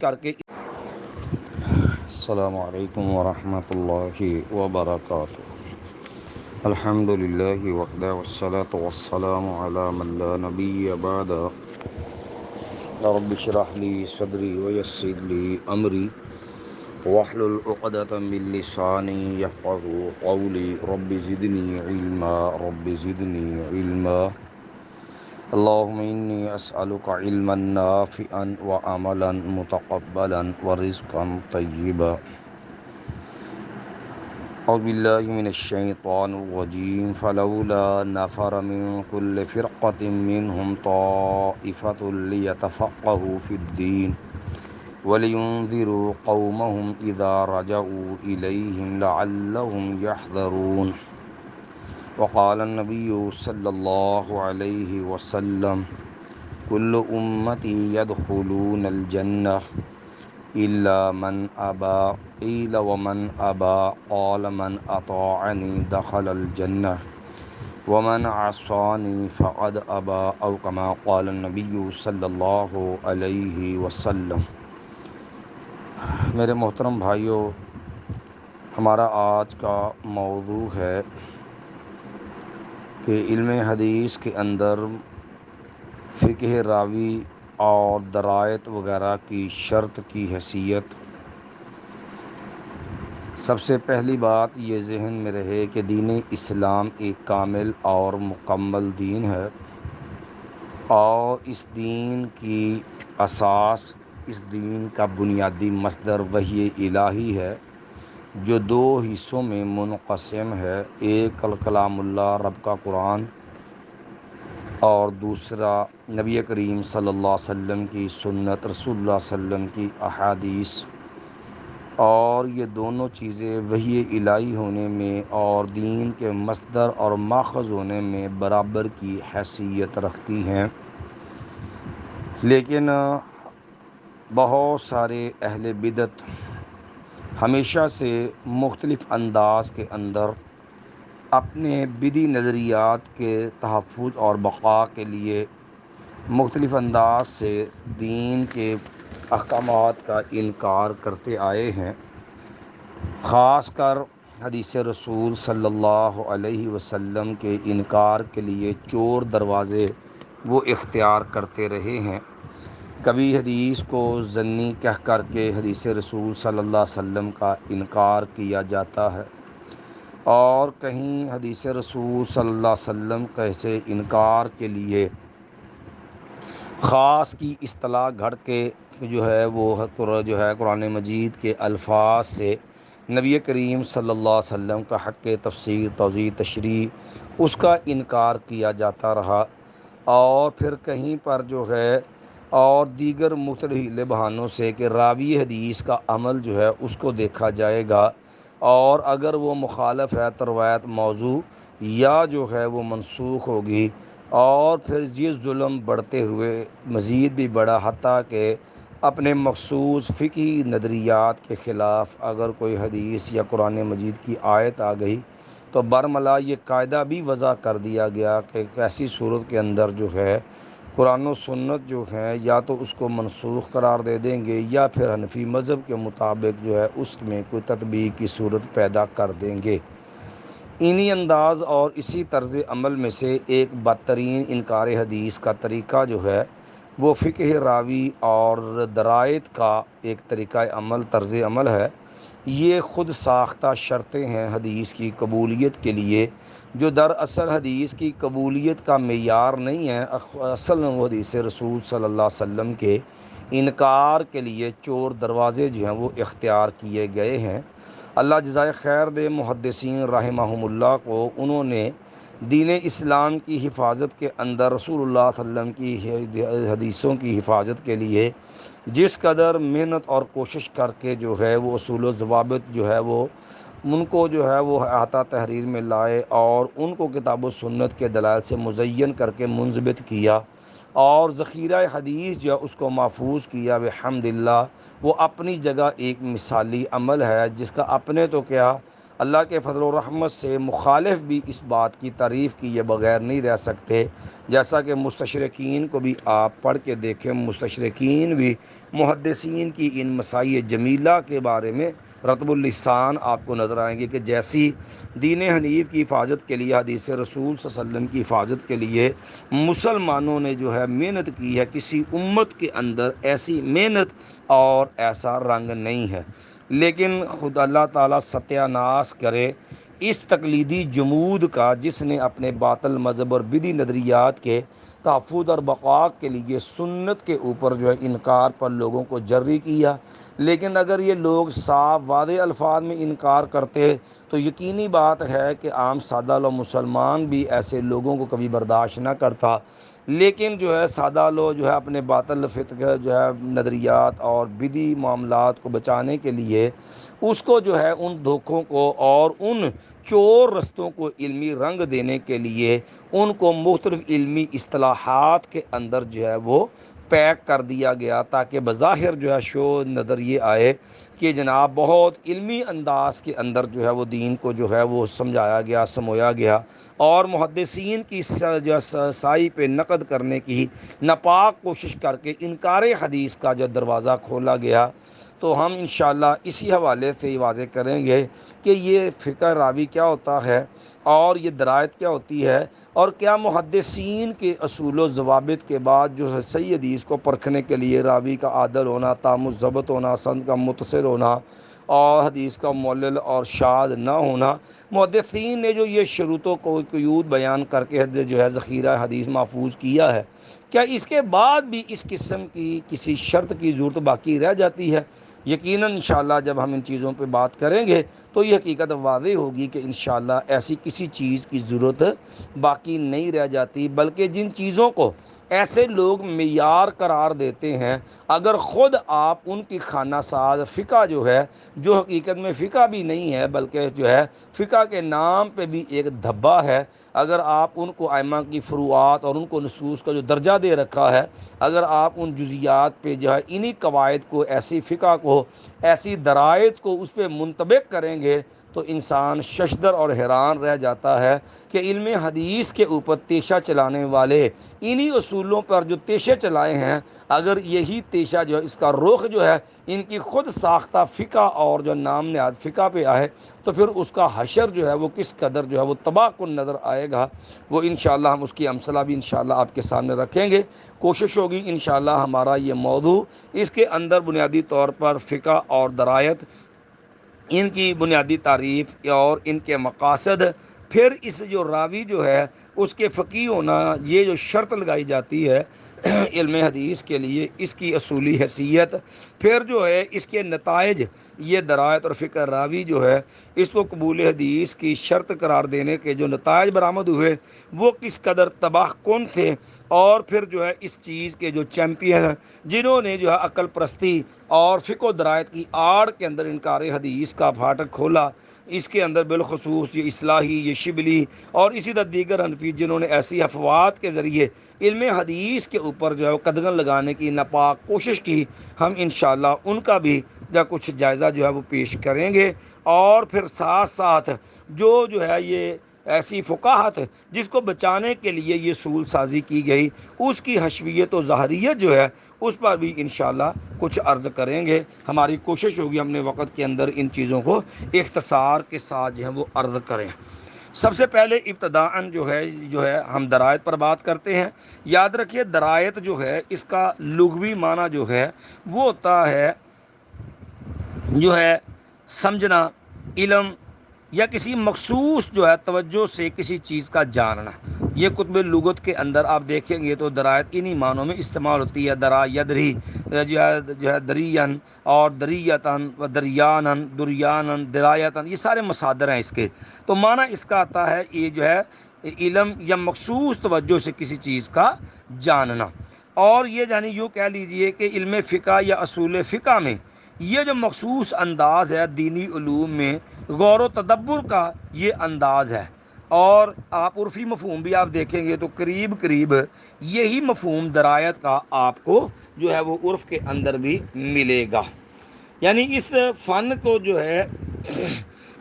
کر کے السلام علیکم ورحمۃ اللہ وبرکاتہ۔ الحمد للہ وحدہ والصلاة والسلام علی من لا نبی بعد۔ رب اشرح لی صدری ویسر لی امری واحلل عقدۃ من لسانی یفقہوا قولی۔ رب زدنی علما رب زدنی علما۔ اللہم انی اسألک علما نافعا وعملا متقبلا ورزقا طیبا۔ اعوذ باللہ من الشیطان الرجیم فلولا نفر من كل فرقة منهم طائفة ليتفقهوا في الدين ولينذروا قومهم إذا رجعوا إليهم لعلهم يحذرون۔ وقال النبي صلى الله عليه وسلم كل أمتي يدخلون الجنة إلا من أبى، قيل ومن أبى؟ قال من أطاعني دخل الجنة ومن عصاني فقد أبى، أو كما قال النبي صلی اللہ علیہ وسلم۔ میرے محترم بھائیوں، ہمارا آج کا موضوع ہے کہ علم حدیث کے اندر فقہ راوی اور درایت وغیرہ کی شرط کی حیثیت۔ سب سے پہلی بات یہ ذہن میں رہے کہ دین اسلام ایک کامل اور مکمل دین ہے، اور اس دین کی اساس، اس دین کا بنیادی مصدر وحی الہی ہے، جو دو حصوں میں منقسم ہے۔ ایک کلام اللہ رب کا قرآن، اور دوسرا نبی کریم صلی اللہ علیہ وسلم کی سنت، رسول اللہ صلی اللہ علیہ وسلم کی احادیث۔ اور یہ دونوں چیزیں وحی الہی ہونے میں اور دین کے مصدر اور ماخذ ہونے میں برابر کی حیثیت رکھتی ہیں، لیکن بہت سارے اہل بدعت ہمیشہ سے مختلف انداز کے اندر اپنے بدعی نظریات کے تحفظ اور بقا کے لیے مختلف انداز سے دین کے احکامات کا انکار کرتے آئے ہیں، خاص کر حدیث رسول صلی اللہ علیہ وسلم کے انکار کے لیے چور دروازے وہ اختیار کرتے رہے ہیں۔ کبھی حدیث کو ظنی کہہ کر کے حدیث رسول صلی اللہ علیہ وسلم کا انکار کیا جاتا ہے، اور کہیں حدیث رسول صلی اللہ علیہ وسلم کیسے انکار کے لیے خاص کی اصطلاح گھڑ کے وہ قرآن مجید کے الفاظ سے نبی کریم صلی اللہ علیہ وسلم کا حق تفسیر، توضیح، تشریح اس کا انکار کیا جاتا رہا، اور پھر کہیں پر اور دیگر مختلف بہانوں سے کہ راوی حدیث کا عمل اس کو دیکھا جائے گا، اور اگر وہ مخالف ہے تو روایت موضوع یا وہ منسوخ ہوگی، اور پھر یہ ظلم بڑھتے ہوئے مزید بھی بڑھا، حتیٰ کہ اپنے مخصوص فقہی نظریات کے خلاف اگر کوئی حدیث یا قرآن مجید کی آیت آ گئی تو برملا یہ قاعدہ بھی وضع کر دیا گیا کہ ایسی صورت کے اندر قرآن و سنت یا تو اس کو منسوخ قرار دے دیں گے، یا پھر حنفی مذہب کے مطابق اس میں کوئی تطبیق کی صورت پیدا کر دیں گے۔ انہی انداز اور اسی طرز عمل میں سے ایک بدترین انکار حدیث کا طریقہ وہ فقہ راوی اور درایت کا ایک طریقہ عمل، طرز عمل ہے۔ یہ خود ساختہ شرطیں ہیں حدیث کی قبولیت کے لیے، جو دراصل حدیث کی قبولیت کا معیار نہیں ہے، اصل وہ حدیث رسول صلی اللہ علیہ وسلم کے انکار کے لیے چور دروازے وہ اختیار کیے گئے ہیں۔ اللہ جزائے خیر دے محدثین رحمہم اللہ کو، انہوں نے دین اسلام کی حفاظت کے اندر رسول اللہ صلی اللہ علیہ وسلم کی حدیثوں کی حفاظت کے لیے جس قدر محنت اور کوشش کر کے وہ اصول و ضوابط وہ ان کو وہ احاطہ تحریر میں لائے، اور ان کو کتاب و سنت کے دلائل سے مزین کر کے منضبط کیا، اور ذخیرہ حدیث اس کو محفوظ کیا۔ بحمداللہ وہ اپنی جگہ ایک مثالی عمل ہے، جس کا اپنے تو کیا اللہ کے فضل و رحمت سے مخالف بھی اس بات کی تعریف کیے بغیر نہیں رہ سکتے، جیسا کہ مستشرقین کو بھی آپ پڑھ کے دیکھیں، مستشرقین بھی محدثین کی ان مسائل جمیلہ کے بارے میں رطب اللسان آپ کو نظر آئیں گے کہ جیسی دین حنیف کی حفاظت کے لیے، حدیث رسول صلی اللہ علیہ وسلم کی حفاظت کے لیے مسلمانوں نے جو ہے محنت کی ہے، کسی امت کے اندر ایسی محنت اور ایسا رنگ نہیں ہے۔ لیکن خود اللہ تعالیٰ ستیہ ناش کرے اس تقلیدی جمود کا، جس نے اپنے باطل مذہب اور بدعی نظریات کے تحفظ اور بقا کے لیے سنت کے اوپر جو ہے انکار پر لوگوں کو جری کیا۔ لیکن اگر یہ لوگ صاف واضح الفاظ میں انکار کرتے تو یقینی بات ہے کہ عام سادہ لو مسلمان بھی ایسے لوگوں کو کبھی برداشت نہ کرتا۔ لیکن جو ہے سادہ لو جو ہے اپنے باطل فطر جو ہے نظریات اور بدعی معاملات کو بچانے کے لیے اس کو جو ہے ان دھوکوں کو اور ان چور رستوں کو علمی رنگ دینے کے لیے ان کو مختلف علمی اصطلاحات کے اندر جو ہے وہ پیک کر دیا گیا، تاکہ بظاہر جو ہے شو نظر یہ آئے کہ جناب بہت علمی انداز کے اندر جو ہے وہ دین کو جو ہے وہ سمجھایا گیا، سمویا گیا، اور محدثین کی جو سائی پہ نقد کرنے کی ناپاک کوشش کر کے انکار حدیث کا جو دروازہ کھولا گیا۔ تو ہم انشاءاللہ اسی حوالے سے ہی واضح کریں گے کہ یہ فقہ راوی کیا ہوتا ہے اور یہ درایت کیا ہوتی ہے، اور کیا محدثین کے اصول و ضوابط کے بعد جو ہے صحیح حدیث کو پرکھنے کے لیے راوی کا عادل ہونا، تام الضبط ہونا، سند کا متصل ہونا اور حدیث کا معلل اور شاذ نہ ہونا، محدثین نے جو یہ شروط و قیود بیان کر کے جو ہے ذخیرہ حدیث محفوظ کیا ہے، کیا اس کے بعد بھی اس قسم کی کسی شرط کی ضرورت باقی رہ جاتی ہے؟ یقیناً انشاءاللہ جب ہم ان چیزوں پہ بات کریں گے تو یہ حقیقت واضح ہوگی کہ انشاءاللہ ایسی کسی چیز کی ضرورت باقی نہیں رہ جاتی، بلکہ جن چیزوں کو ایسے لوگ معیار قرار دیتے ہیں، اگر خود آپ ان کی خانہ ساز فقہ جو ہے، جو حقیقت میں فقہ بھی نہیں ہے بلکہ جو ہے فقہ کے نام پہ بھی ایک دھبا ہے، اگر آپ ان کو ائمہ کی فروعات اور ان کو نصوص کا جو درجہ دے رکھا ہے، اگر آپ ان جزیات پہ جو ہے انہی قواعد کو، ایسی فقہ کو، ایسی درایت کو اس پہ منطبق کریں گے تو انسان ششدر اور حیران رہ جاتا ہے کہ علم حدیث کے اوپر تیشہ چلانے والے انہی اصولوں پر جو تیشے چلائے ہیں، اگر یہی تیشہ جو ہے اس کا رخ جو ہے ان کی خود ساختہ فقہ اور جو نام نہاد فقہ پہ آئے تو پھر اس کا حشر جو ہے وہ کس قدر جو ہے وہ تباہ کن نظر آئے گا۔ وہ انشاءاللہ ہم اس کی امثلہ بھی انشاءاللہ آپ کے سامنے رکھیں گے۔ کوشش ہوگی انشاءاللہ ہمارا یہ موضوع اس کے اندر بنیادی طور پر فقہ اور درایت، ان کی بنیادی تعریف اور ان کے مقاصد، پھر اس جو راوی جو ہے اس کے فقیہ ہونا، یہ جو شرط لگائی جاتی ہے علم حدیث کے لیے، اس کی اصولی حیثیت، پھر جو ہے اس کے نتائج، یہ درایت اور فقہ راوی جو ہے اس کو قبول حدیث کی شرط قرار دینے کے جو نتائج برآمد ہوئے وہ کس قدر تباہ کن تھے، اور پھر جو ہے اس چیز کے جو چیمپئن ہیں جنہوں نے جو ہے عقل پرستی اور فقہ و درایت کی آڑ کے اندر انکار حدیث کا پھاٹک کھولا، اس کے اندر بالخصوص یہ اصلاحی، یہ شبلی اور اسی طرح دیگر حنفی جنہوں نے ایسی افواہات کے ذریعے علم حدیث کے اوپر جو ہے قدغن لگانے کی ناپاک کوشش کی، ہم انشاءاللہ ان کا بھی کچھ جائزہ جو ہے وہ پیش کریں گے، اور پھر ساتھ ساتھ جو ہے یہ ایسی فقاہت جس کو بچانے کے لیے یہ اصول سازی کی گئی، اس کی حشویت و ظاہریت جو ہے اس پر بھی انشاءاللہ کچھ عرض کریں گے۔ ہماری کوشش ہوگی ہم نے وقت کے اندر ان چیزوں کو اختصار کے ساتھ جو ہے وہ عرض کریں۔ سب سے پہلے ابتداءً جو ہے ہم درایت پر بات کرتے ہیں۔ یاد رکھیے درایت جو ہے اس کا لغوی معنی جو ہے وہ ہوتا ہے سمجھنا، علم یا کسی مخصوص جو ہے توجہ سے کسی چیز کا جاننا۔ یہ کتب لغت کے اندر آپ دیکھیں گے تو درایت انہی معنوں میں استعمال ہوتی ہے، درا یدری جو ہے درین اور دریتن و دریانن، دریانن، درایتن، یہ سارے مصادر ہیں اس کے۔ تو معنی اس کا آتا ہے یہ جو ہے علم یا مخصوص توجہ سے کسی چیز کا جاننا، اور یہ یعنی یوں کہہ لیجئے کہ علم فقہ یا اصول فقہ میں یہ جو مخصوص انداز ہے دینی علوم میں غور و تدبر کا یہ انداز ہے، اور آپ عرفی مفہوم بھی آپ دیکھیں گے تو قریب قریب یہی مفہوم درایت کا آپ کو جو ہے وہ عرف کے اندر بھی ملے گا۔ یعنی اس فن کو جو ہے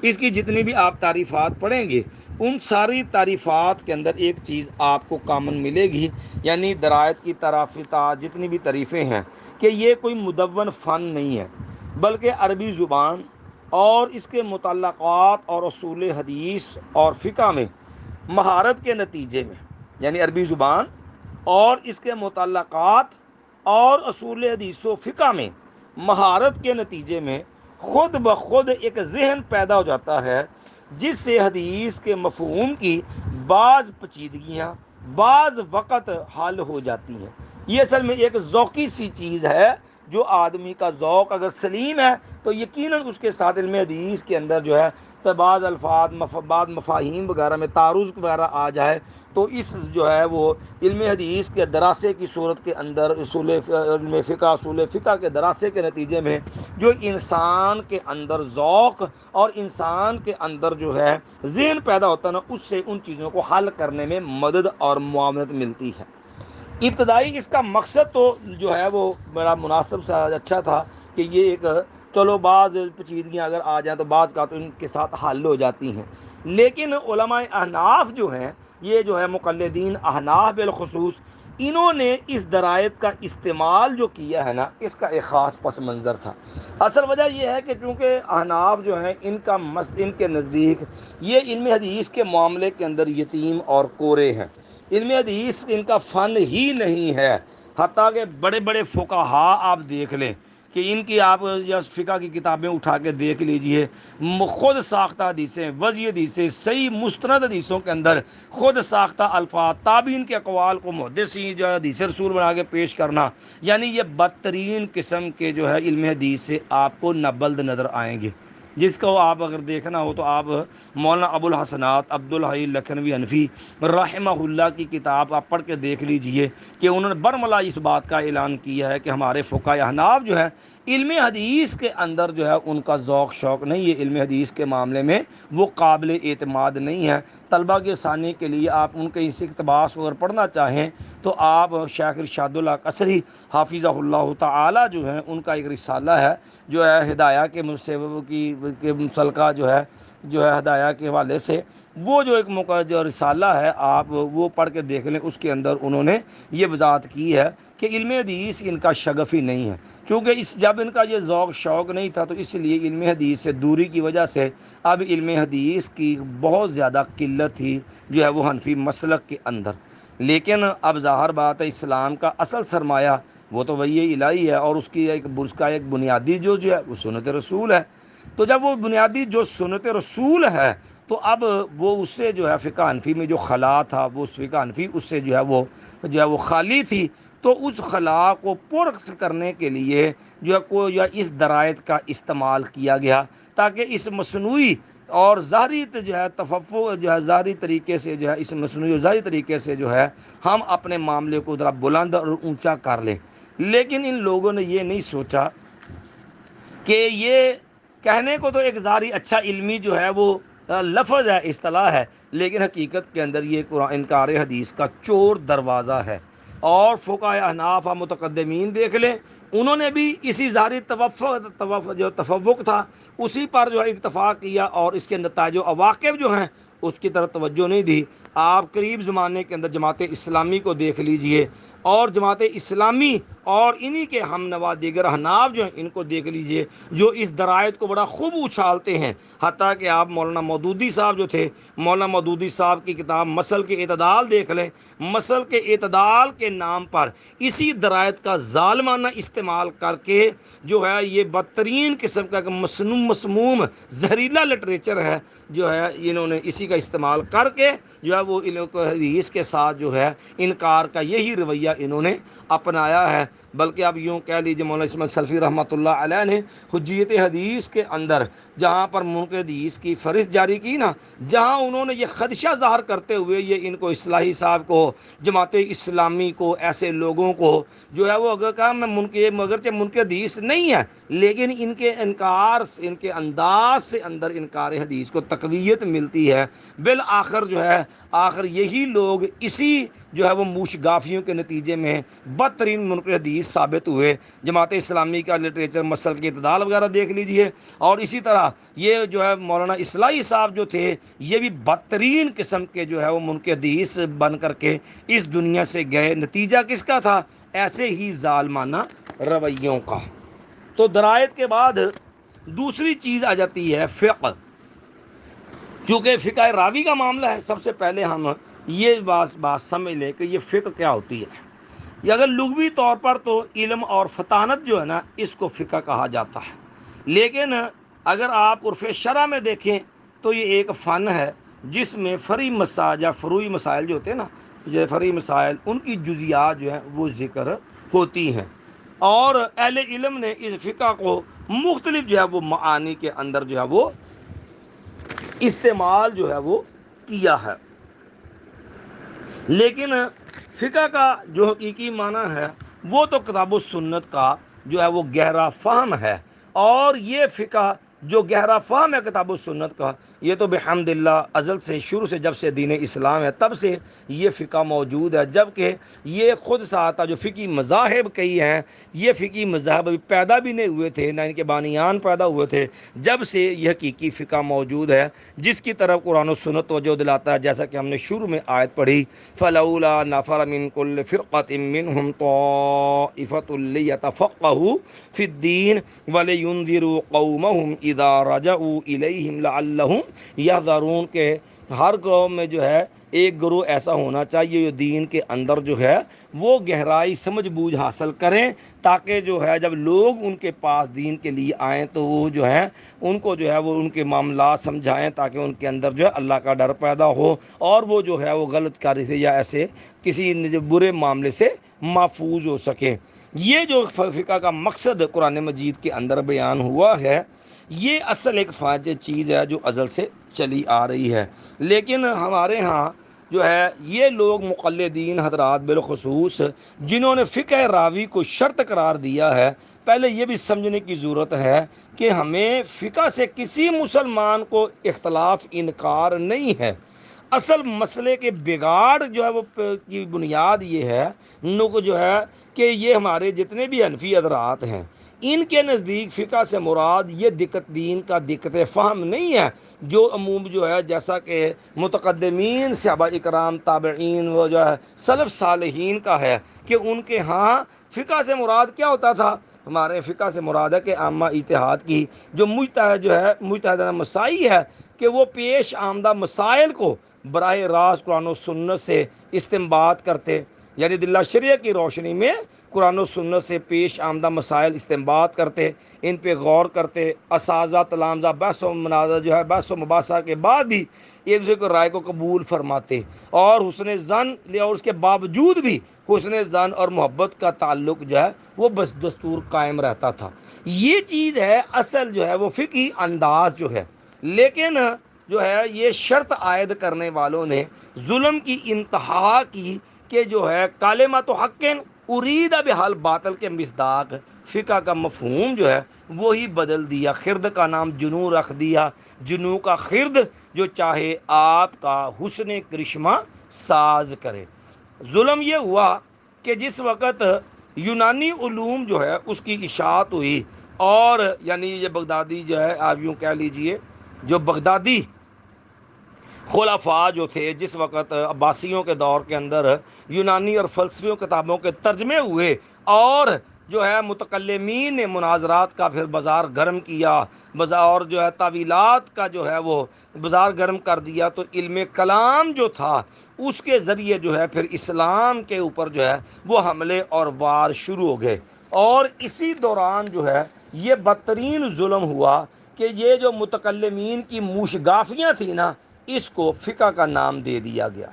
اس کی جتنی بھی آپ تعریفات پڑھیں گے ان ساری تعریفات کے اندر ایک چیز آپ کو کامن ملے گی، یعنی درایت کی جتنی بھی تعریفیں ہیں کہ یہ کوئی مدون فن نہیں ہے، بلکہ عربی زبان اور اس کے متعلقات اور اصول حدیث اور فقہ میں مہارت کے نتیجے میں، یعنی عربی زبان اور اس کے متعلقات اور اصول حدیث و فقہ میں مہارت کے نتیجے میں خود بخود ایک ذہن پیدا ہو جاتا ہے، جس سے حدیث کے مفہوم کی بعض پیچیدگیاں بعض وقت حل ہو جاتی ہیں۔ یہ اصل میں ایک ذوقی سی چیز ہے، جو آدمی کا ذوق اگر سلیم ہے تو یقیناً اس کے ساتھ علم حدیث کے اندر جو ہے تو بعض الفاظ بعض مفاہیم وغیرہ میں تعارض وغیرہ آ جائے تو اس جو ہے وہ علم حدیث کے دراسے کی صورت کے اندر علم فقہ اصول فقہ کے دراسے کے نتیجے میں جو انسان کے اندر ذوق اور انسان کے اندر جو ہے ذہن پیدا ہوتا ہے نا، اس سے ان چیزوں کو حل کرنے میں مدد اور معاونت ملتی ہے۔ ابتدائی اس کا مقصد تو جو ہے وہ بڑا مناسب سا اچھا تھا کہ یہ ایک چلو بعض پیچیدگیاں اگر آ جائیں تو بعض کا تو ان کے ساتھ حل ہو جاتی ہیں، لیکن علماء احناف جو ہیں، یہ جو ہے مقلدین احناف بالخصوص، انہوں نے اس درایت کا استعمال جو کیا ہے نا، اس کا ایک خاص پس منظر تھا۔ اصل وجہ یہ ہے کہ چونکہ احناف جو ہیں ان کے نزدیک یہ علم حدیث کے معاملے کے اندر یتیم اور کورے ہیں، علم حدیث ان کا فن ہی نہیں ہے۔ حتیٰ کہ بڑے بڑے فقہا آپ دیکھ لیں کہ ان کی آپ یا فقہ کی کتابیں اٹھا کے دیکھ لیجئے، خود ساختہ حدیثیں، وضعی حدیثیں، صحیح مستند حدیثوں کے اندر خود ساختہ الفاظ، تابعین کے اقوال کو محدثین جو ہے حدیث رسول بنا کے پیش کرنا، یعنی یہ بدترین قسم کے جو ہے علم حدیث سے آپ کو نبلد نظر آئیں گے، جس کو آپ اگر دیکھنا ہو تو آپ مولانا ابو الحسنات عبدالحی لکھنوی حنفی رحمہ اللہ کی کتاب آپ پڑھ کے دیکھ لیجئے کہ انہوں نے برملا اس بات کا اعلان کیا ہے کہ ہمارے فقہاء احناف جو ہے علم حدیث کے اندر جو ہے ان کا ذوق شوق نہیں ہے، علم حدیث کے معاملے میں وہ قابل اعتماد نہیں ہے۔ طلبہ کے ثانی کے لیے آپ ان کے اس اقتباس اگر پڑھنا چاہیں تو آپ شیخ ارشاد اللہ قصری حافظہ اللہ تعالی جو ہیں ان کا ایک رسالہ ہے جو ہے ہدایہ کے مسلکہ جو ہے ہدایہ کے حوالے سے، وہ جو ایک جو رسالہ ہے آپ وہ پڑھ کے دیکھ لیں، اس کے اندر انہوں نے یہ وضاحت کی ہے کہ علم حدیث ان کا شغف ہی نہیں ہے، کیونکہ جب ان کا یہ ذوق شوق نہیں تھا تو اس لیے علم حدیث سے دوری کی وجہ سے اب علم حدیث کی بہت زیادہ قلت تھی جو ہے وہ حنفی مسلک کے اندر۔ لیکن اب ظاہر بات ہے اسلام کا اصل سرمایہ وہ تو وحی الہی ہے، اور اس کا ایک بنیادی جو ہے وہ سنت رسول ہے۔ تو جب وہ بنیادی جو سنت رسول ہے تو اب وہ اس سے جو ہے فقہ حنفی میں جو خلا تھا وہ فقہ حنفی اس سے جو ہے وہ خالی تھی، تو اس خلا کو پر کرنے کے لیے اس درایت کا استعمال کیا گیا تاکہ اس مصنوعی اور ظاہری جو ہے تفوق جو ہے ظاہری طریقے سے جو ہے اس مصنوعی اور ظاہری طریقے سے جو ہے ہم اپنے معاملے کو ذرا بلند اور اونچا کر لیں۔ لیکن ان لوگوں نے یہ نہیں سوچا کہ یہ کہنے کو تو ایک ظاہری اچھا علمی جو ہے وہ لفظ ہے، اصطلاح ہے، لیکن حقیقت کے اندر یہ قرآن انکار حدیث کا چور دروازہ ہے۔ اور فقہاء احناف اور متقدمین دیکھ لیں، انہوں نے بھی اسی ظاہری تفوق تھا اسی پر جو ہے اکتفا کیا، اور اس کے نتائج و عواقب جو ہیں اس کی طرف توجہ نہیں دی۔ آپ قریب زمانے کے اندر جماعت اسلامی کو دیکھ لیجئے، اور جماعت اسلامی اور انہی کے ہم نوا دیگر احناف جو ہیں ان کو دیکھ لیجئے، جو اس درایت کو بڑا خوب اچھالتے ہیں۔ حتیٰ کہ آپ مولانا مودودی صاحب جو تھے، مولانا مودودی صاحب کی کتاب مسل کے اعتدال دیکھ لیں، مسل کے اعتدال کے نام پر اسی درایت کا ظالمانہ استعمال کر کے جو ہے یہ بدترین قسم کا مسموم زہریلا لٹریچر ہے جو ہے انہوں نے اسی کا استعمال کر کے جو ہے وہ حدیث کے ساتھ جو ہے انکار کا یہی رویہ انہوں نے اپنایا ہے۔ بلکہ اب یوں کہہ لیجیے مولانا اسماعیل سلفی رحمۃ اللہ علیہ نے حجیت حدیث کے اندر جہاں پر منکر حدیث کی فہرست جاری کی نا، جہاں انہوں نے یہ خدشہ ظاہر کرتے ہوئے یہ ان کو اصلاحی صاحب کو، جماعت اسلامی کو، ایسے لوگوں کو جو ہے وہ اگر کہا میں اگرچہ منکر حدیث نہیں ہے لیکن ان کے انداز سے اندر انکار حدیث کو تقویت ملتی ہے، بالآخر جو ہے آخر یہی لوگ اسی جو ہے وہ موش گافیوں کے نتیجے میں بدترین منکر حدیث ثابت ہوئے۔ جماعت اسلامی کا لٹریچر مسل کی اعتدال وغیرہ دیکھ لیجئے، اور اسی طرح یہ جو ہے مولانا اصلاحی صاحب جو تھے یہ بھی بدترین قسم کے جو ہے وہ منکر حدیث بن کر کے اس دنیا سے گئے۔ نتیجہ کس کا تھا؟ ایسے ہی ظالمانہ رویوں کا۔ تو درایت کے بعد دوسری چیز آ جاتی ہے فقہ۔ چونکہ فقہ راوی کا معاملہ ہے، سب سے پہلے ہم یہ بات سمجھ لیں کہ یہ فقہ کیا ہوتی ہے۔ یہ اگر لغوی طور پر تو علم اور فطانت جو ہے نا اس کو فقہ کہا جاتا ہے، لیکن اگر آپ عرف شرع میں دیکھیں تو یہ ایک فن ہے جس میں فرعی مسائل یا فروعی مسائل جو ہوتے ہیں نا، یہ فرعی مسائل ان کی جزیات جو ہیں وہ ذکر ہوتی ہیں، اور اہل علم نے اس فقہ کو مختلف جو ہے وہ معانی کے اندر جو ہے وہ استعمال جو ہے وہ کیا ہے۔ لیکن فقہ کا جو حقیقی معنی ہے وہ تو کتاب و سنت کا جو ہے وہ گہرا فہم ہے، اور یہ فقہ جو گہرا فہم ہے کتاب و سنت کا، یہ تو بحمد اللہ ازل سے شروع سے جب سے دین اسلام ہے تب سے یہ فقہ موجود ہے، جبکہ یہ خود ساتھ جو فقہی مذاہب کئی ہیں یہ فقہی مذاہب ابھی پیدا بھی نہیں ہوئے تھے، نہ ان کے بانیان پیدا ہوئے تھے، جب سے یہ حقیقی فقہ موجود ہے جس کی طرف قرآن و سنت توجہ دلاتا ہے، جیسا کہ ہم نے شروع میں آیت پڑھی فلولا نفر من كل فرقة منهم طائفة ليتفقهوا في الدين ولينذروا قومهم اذا رجعوا اليهم لعلهم يحذرون، کہ ہر قوم میں جو ہے ایک گروہ ایسا ہونا چاہیے جو دین کے اندر جو ہے وہ گہرائی سمجھ بوجھ حاصل کریں، تاکہ جو ہے جب لوگ ان کے پاس دین کے لیے آئیں تو وہ جو ہے ان کو جو ہے وہ ان کے معاملات سمجھائیں، تاکہ ان کے اندر جو ہے اللہ کا ڈر پیدا ہو اور وہ جو ہے وہ غلط کاری سے یا ایسے کسی برے معاملے سے محفوظ ہو سکیں۔ یہ جو فقہ کا مقصد قرآن مجید کے اندر بیان ہوا ہے یہ اصل ایک فاجع چیز ہے جو ازل سے چلی آ رہی ہے، لیکن ہمارے ہاں جو ہے یہ لوگ مقلدین حضرات بالخصوص جنہوں نے فقہ راوی کو شرط قرار دیا ہے، پہلے یہ بھی سمجھنے کی ضرورت ہے کہ ہمیں فقہ سے کسی مسلمان کو اختلاف انکار نہیں ہے۔ اصل مسئلے کے بگاڑ جو ہے وہ کی بنیاد یہ ہے جو ہے کہ یہ ہمارے جتنے بھی حنفی حضرات ہیں ان کے نزدیک فقہ سے مراد یہ دقت دین کا دقت فہم نہیں ہے، جو عموم جو ہے جیسا کہ متقدمین صحابہ اکرام تابعین و جو ہے سلف صالحین کا ہے کہ ان کے ہاں فقہ سے مراد کیا ہوتا تھا۔ ہمارے فقہ سے مراد ہے کہ عامہ اجتہاد کی جو مجتہد جو ہے مجتہدانہ مسائی ہے کہ وہ پیش آمدہ مسائل کو براہ راست قرآن و سنت سے استنباط کرتے، یعنی دلہ شریعہ کی روشنی میں قرآن و سنت سے پیش آمدہ مسائل استنباط کرتے، ان پہ غور کرتے، اساتذہ تلامذہ بحث و مناظرہ جو ہے بحث و مباحثہ کے بعد بھی ایک دوسرے کو رائے کو قبول فرماتے، اور حسن ظن اور اس کے باوجود بھی حسن ظن اور محبت کا تعلق جو ہے وہ بس دستور قائم رہتا تھا۔ یہ چیز ہے اصل جو ہے وہ فقہی انداز جو ہے، لیکن جو ہے یہ شرط عائد کرنے والوں نے ظلم کی انتہا کی کہ جو ہے کلمۃ حق ارید بحال باطل کے مصداق فقہ کا مفہوم جو ہے وہی بدل دیا، خرد کا نام جنو رکھ دیا، جنو کا خرد جو چاہے آپ کا حسن کرشمہ ساز کرے۔ ظلم یہ ہوا کہ جس وقت یونانی علوم جو ہے اس کی اشاعت ہوئی، اور یعنی یہ بغدادی جو ہے آپ یوں کہہ لیجئے جو بغدادی خلفاء جو تھے جس وقت عباسیوں کے دور کے اندر یونانی اور فلسفی کتابوں کے ترجمے ہوئے، اور جو ہے متکلمین نے مناظرات کا پھر بازار گرم کیا، اور جو ہے تعویلات کا جو ہے وہ بازار گرم کر دیا، تو علم کلام جو تھا اس کے ذریعے جو ہے پھر اسلام کے اوپر جو ہے وہ حملے اور وار شروع ہو گئے، اور اسی دوران جو ہے یہ بدترین ظلم ہوا کہ یہ جو متکلمین کی موشگافیاں تھیں نا اس کو فقہ کا نام دے دیا گیا۔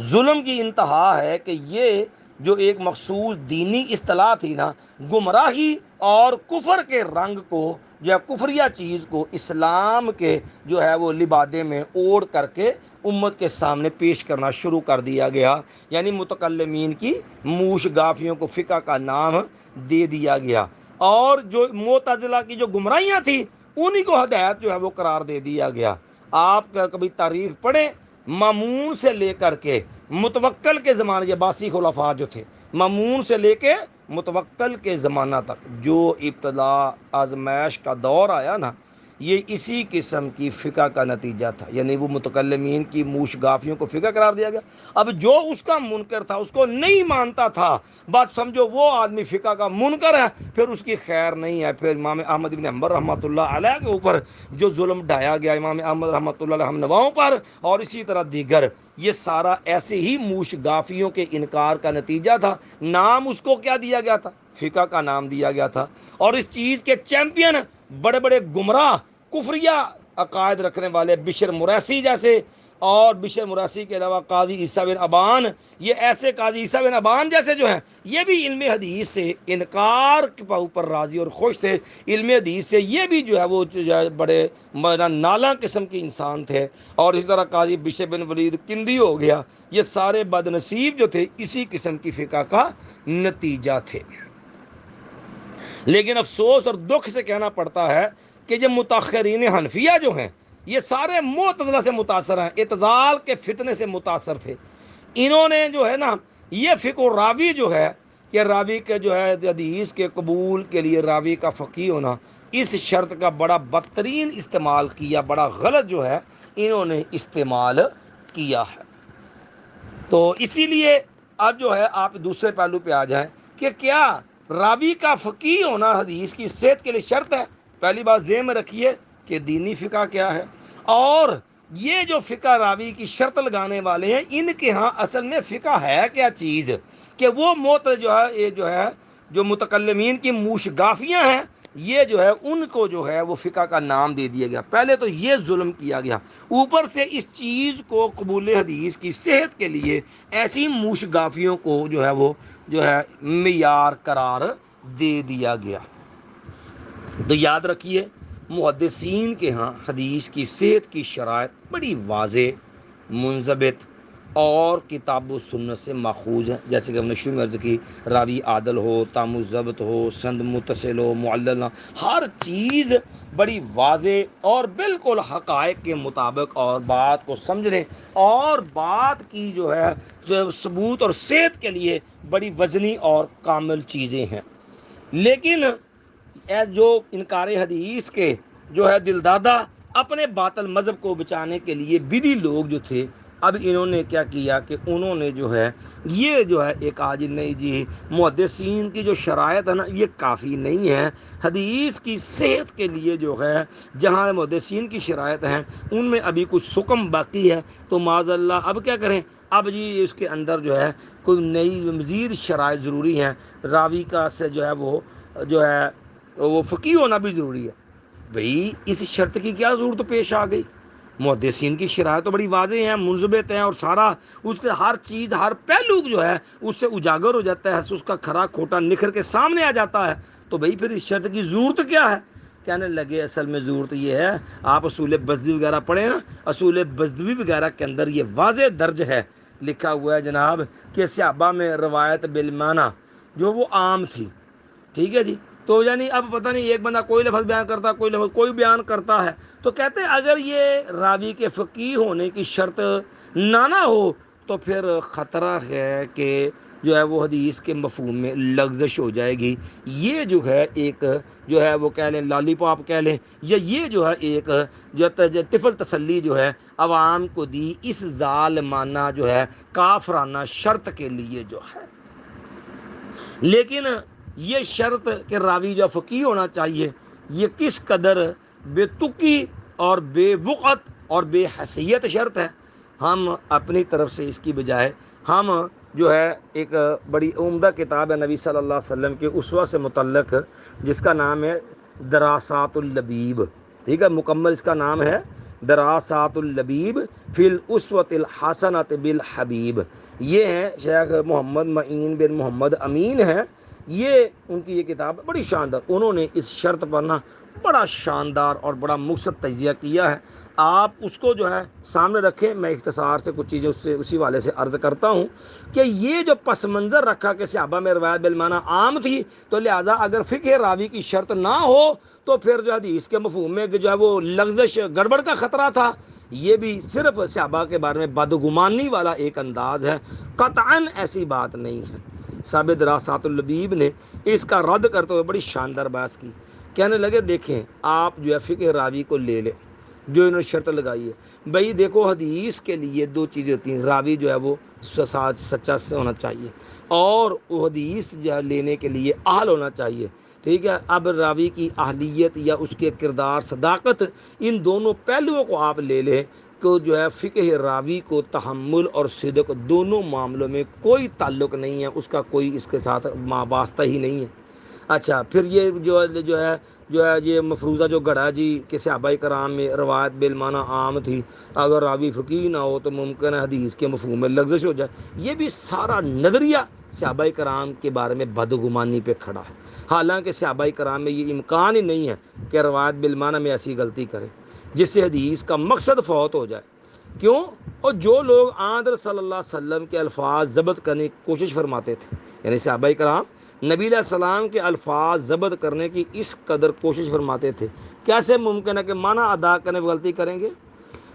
ظلم کی انتہا ہے کہ یہ جو ایک مخصوص دینی اصطلاح تھی نا، گمراہی اور کفر کے رنگ کو یا کفریہ چیز کو اسلام کے جو ہے وہ لبادے میں اوڑھ کر کے امت کے سامنے پیش کرنا شروع کر دیا گیا، یعنی متکلمین کی موش گافیوں کو فقہ کا نام دے دیا گیا، اور جو معتزلہ کی جو گمراہیاں تھیں انہی کو ہدایت جو ہے وہ قرار دے دیا گیا۔ آپ کبھی تاریخ پڑھیں مامون سے لے کر کے متوکل کے زمانے، یہ باسی خلفاء جو تھے، مامون سے لے کے متوکل کے زمانہ تک جو ابتلا آزمائش کا دور آیا نا، یہ اسی قسم کی فقہ کا نتیجہ تھا، یعنی وہ متکلمین کی موش گافیوں کو فقہ قرار دیا گیا۔ اب جو اس کا منکر تھا، اس کو نہیں مانتا تھا، بات سمجھو وہ آدمی فقہ کا منکر ہے، پھر اس کی خیر نہیں ہے۔ پھر امام احمد بن حنبل رحمۃ اللہ علیہ کے اوپر جو ظلم ڈھایا گیا امام احمد رحمۃ اللہ علیہ ہم نواؤں پر، اور اسی طرح دیگر، یہ سارا ایسے ہی موش گافیوں کے انکار کا نتیجہ تھا۔ نام اس کو کیا دیا گیا تھا؟ فقہ کا نام دیا گیا تھا۔ اور اس چیز کے چیمپئن بڑے بڑے گمراہ کفریہ عقائد رکھنے والے بشر مریسی جیسے، اور بشر مریسی کے علاوہ قاضی عیسیٰ بن ابان، یہ ایسے قاضی عیسیٰ بن ابان جیسے جو ہیں، یہ بھی علم حدیث سے انکار کے اوپر راضی اور خوش تھے۔ علم حدیث سے یہ بھی جو ہے وہ جو ہے بڑے نالاں قسم کے انسان تھے۔ اور اسی طرح قاضی بشر بن ولید کندی ہو گیا، یہ سارے بد نصیب جو تھے اسی قسم کی فقہ کا نتیجہ تھے۔ لیکن افسوس اور دکھ سے کہنا پڑتا ہے کہ یہ متاخرین حنفیہ جو ہیں، یہ سارے معتزلہ سے متاثر ہیں، اعتزال کے فتنے سے متاثر تھے۔ انہوں نے جو ہے نا، یہ فقہ راوی جو ہے، کہ راوی کے جو ہے حدیث کے قبول کے لیے راوی کا فقیہ ہونا، اس شرط کا بڑا بدترین استعمال کیا، بڑا غلط جو ہے انہوں نے استعمال کیا ہے۔ تو اسی لیے اب جو ہے آپ دوسرے پہلو پہ آ جائیں کہ کیا راوی کا فقیہ ہونا حدیث کی صحت کے لیے شرط ہے؟ پہلی بات ذہن میں رکھیے کہ دینی فقہ کیا ہے، اور یہ جو فقہ راوی کی شرط لگانے والے ہیں، ان کے ہاں اصل میں فقہ ہے کیا چیز، کہ وہ جو متکلمین کی موش گافیاں ہیں، یہ جو ہے ان کو جو ہے وہ فقہ کا نام دے دیا گیا۔ پہلے تو یہ ظلم کیا گیا، اوپر سے اس چیز کو قبول حدیث کی صحت کے لیے ایسی موش گافیوں کو جو ہے وہ جو ہے معیار قرار دے دیا گیا۔ تو یاد رکھیے، محدثین کے ہاں حدیث کی صحت کی شرائط بڑی واضح، منضبط اور کتاب و سنت سے ماخوذ ہے، جیسے کہ ہم نے شروع میں عرض کی، راوی عادل ہو، تام الضبط ہو، سند متصل ہو، معلل نہ، ہر چیز بڑی واضح اور بالکل حقائق کے مطابق، اور بات کو سمجھنے اور بات کی جو ہے ثبوت اور صحت کے لیے بڑی وزنی اور کامل چیزیں ہیں۔ لیکن جو انکار حدیث کے جو ہے دل دادا، اپنے باطل مذہب کو بچانے کے لیے بدی لوگ جو تھے، اب انہوں نے کیا کیا کہ انہوں نے جو ہے یہ جو ہے ایک آج نہیں جی، محدثین کی جو شرائط ہے نا، یہ کافی نہیں ہے حدیث کی صحت کے لیے، جو ہے جہاں محدثین کی شرائط ہیں ان میں ابھی کچھ سکم باقی ہے، تو معاذ اللہ اب کیا کریں، اب جی اس کے اندر جو ہے کوئی نئی مزید شرائط ضروری ہیں، راوی کا سے جو ہے وہ فقیہ ہونا بھی ضروری ہے۔ بھئی اس شرط کی کیا ضرورت پیش آ گئی؟ محدثین کی شرائط تو بڑی واضح ہیں، منضبط ہیں، اور سارا اس کے ہر چیز، ہر پہلو جو ہے اس سے اجاگر ہو جاتا ہے، اس کا کھرا کھوٹا نکھر کے سامنے آ جاتا ہے۔ تو بھئی پھر اس شرط کی ضرورت کیا ہے؟ کہنے لگے اصل میں ضرورت یہ ہے، آپ اصول بزدوی وغیرہ پڑھیں نا، اصول بزدوی وغیرہ کے اندر یہ واضح درج ہے، لکھا ہوا ہے جناب کہ صحابہ میں روایت بالمعنی جو وہ عام تھی، ٹھیک ہے جی۔ تو یعنی اب پتہ نہیں ایک بندہ کوئی لفظ بیان کرتا، کوئی لفظ کوئی بیان کرتا ہے، تو کہتے ہیں اگر یہ راوی کے فقیہ ہونے کی شرط نہ ہو تو پھر خطرہ ہے کہ جو ہے وہ حدیث کے مفہوم میں لغزش ہو جائے گی۔ یہ جو ہے ایک جو ہے وہ کہہ لیں لالی پاپ کہہ لیں، یا یہ جو ہے ایک جو طفل تسلی جو ہے عوام کو دی اس ظالمانہ جو ہے کافرانہ شرط کے لیے جو ہے۔ لیکن یہ شرط کہ راوی جو فقیہ ہونا چاہیے، یہ کس قدر بے تکی اور بے وقعت اور بے حیثیت شرط ہے۔ ہم اپنی طرف سے اس کی بجائے ہم جو ہے ایک بڑی عمدہ کتاب ہے نبی صلی اللہ علیہ وسلم کے اسوہ سے متعلق، جس کا نام ہے دراسات اللبیب، ٹھیک ہے، مکمل اس کا نام ہے دراسات اللبیب فی الاسوۃ الحسنۃ بالحبیب۔ یہ ہیں شیخ محمد معین بن محمد امین ہیں، یہ ان کی یہ کتاب بڑی شاندار، انہوں نے اس شرط پر نا بڑا شاندار اور بڑا مقصد تجزیہ کیا ہے، آپ اس کو جو ہے سامنے رکھیں۔ میں اختصار سے کچھ چیزیں اسی والے سے عرض کرتا ہوں کہ یہ جو پس منظر رکھا کہ صحابہ میں روایت بالمعنی عام تھی، تو لہٰذا اگر فقہ راوی کی شرط نہ ہو تو پھر جو حدیث کے مفہوم میں جو ہے وہ لغزش گڑبڑ کا خطرہ تھا۔ یہ بھی صرف صحابہ کے بارے میں بدگمانی والا ایک انداز ہے، قطعاً ایسی بات نہیں ہے۔ ثابت راسات اللبیب نے اس کا رد کرتے ہوئے بڑی شاندار بحث کی، کہنے لگے دیکھیں آپ جو ہے فقہ راوی کو لے لیں جو انہوں نے شرط لگائی ہے، بھئی دیکھو حدیث کے لیے دو چیزیں ہوتی ہیں، راوی جو ہے وہ سچا سے ہونا چاہیے اور وہ حدیث جو ہے لینے کے لیے اہل ہونا چاہیے، ٹھیک ہے۔ اب راوی کی اہلیت یا اس کے کردار صداقت، ان دونوں پہلوؤں کو آپ لے لیں تو جو ہے فقہ راوی کو تحمل اور صدق دونوں معاملوں میں کوئی تعلق نہیں ہے، اس کا کوئی اس کے ساتھ واسطہ ہی نہیں ہے۔ اچھا پھر یہ جو ہے یہ مفروضہ جو گڑھا جی کہ صحابہ کرام میں روایت بالمعنی عام تھی، اگر راوی فقیہ نہ ہو تو ممکن ہے حدیث کے مفہوم میں لغزش ہو جائے، یہ بھی سارا نظریہ صحابہ کرام کے بارے میں بدگمانی پہ کھڑا ہے، حالانکہ صحابہ کرام میں یہ امکان ہی نہیں ہے کہ روایت بالمعنی میں ایسی غلطی کرے جس سے حدیث کا مقصد فوت ہو جائے۔ کیوں؟ اور جو لوگ آن صلی اللہ علیہ وسلم کے الفاظ ضبط کرنے کی کوشش فرماتے تھے، یعنی صحابہ کرام نبی علیہ السلام کے الفاظ ضبط کرنے کی اس قدر کوشش فرماتے تھے، کیسے ممکن ہے کہ معنی ادا کرنے میں غلطی کریں گے؟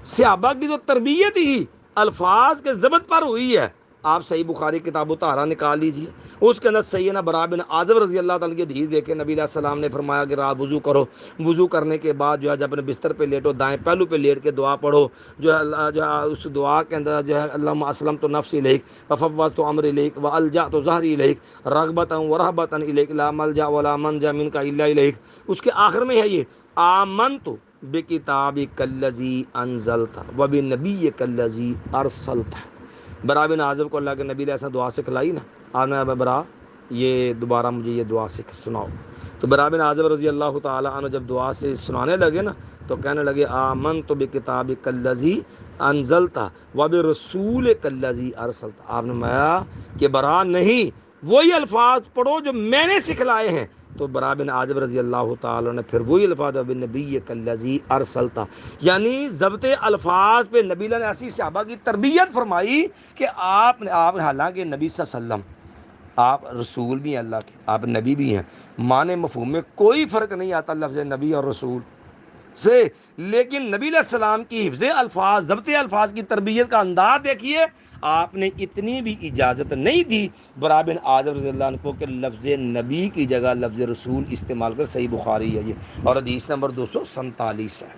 صحابہ کی تو تربیت ہی الفاظ کے ضبط پر ہوئی ہے۔ آپ صحیح بخاری کتاب و طہارہ نکال لیجیے، اس کے اندر سیدنا برا بن عازب رضی اللہ تعالیٰ کی حدیث دیکھیں، نبی علیہ السلام نے فرمایا کہ رات وضو کرو، وضو کرنے کے بعد جو ہے جب اپنے بستر پہ لیٹو دائیں پہلو پہ لیٹ کے دعا پڑھو، جو ہے اللہ جو ہے اس دعا کے اندر جو ہے اللہم اسلمت نفسی الیک وفوضت امری الیک والجأت ظہری الیک رغبۃ ورہبۃ الیک لا ملجأ ولا منجا منک الا الیک، اس کے آخر میں ہے یہ آمنت بکتابک الذی انزلت وبنبیک الذی ارسلت۔ برا بن عازب کو اللہ کے نبی نے ایسا دعا سکھلائی نا، آپ نے برا یہ دوبارہ مجھے یہ دعا سناؤ، تو برا بن عازب رضی اللہ تعالیٰ عنہ جب دعا سے سنانے لگے نا تو کہنے لگے آمنت بکتابک الذی انزلت وبرسولک الذی ارسلت۔ آپ نے فرمایا کہ برا نہیں، وہی الفاظ پڑھو جو میں نے سکھلائے ہیں، تو برا بن عازب رضی اللہ تعالیٰ نے پھر وہی الفاظ وبنبیک الذی ارسلت، یعنی ضبط الفاظ پہ نبی نے ایسی صحابہ کی تربیت فرمائی کہ آپ حالانکہ نبی صلی اللہ علیہ وسلم آپ رسول بھی ہیں اللہ کے، آپ نبی بھی ہیں، معنی مفہوم میں کوئی فرق نہیں آتا لفظ نبی اور رسول سے، لیکن نبی علیہ السلام کی حفظ الفاظ ضبط الفاظ کی تربیت کا انداز دیکھیے، آپ نے اتنی بھی اجازت نہیں دی برا بن عازب رضی اللہ عنہ کو کہ لفظ نبی کی جگہ لفظ رسول استعمال کر، صحیح بخاری ہے یہ اور حدیث نمبر 247 ہے،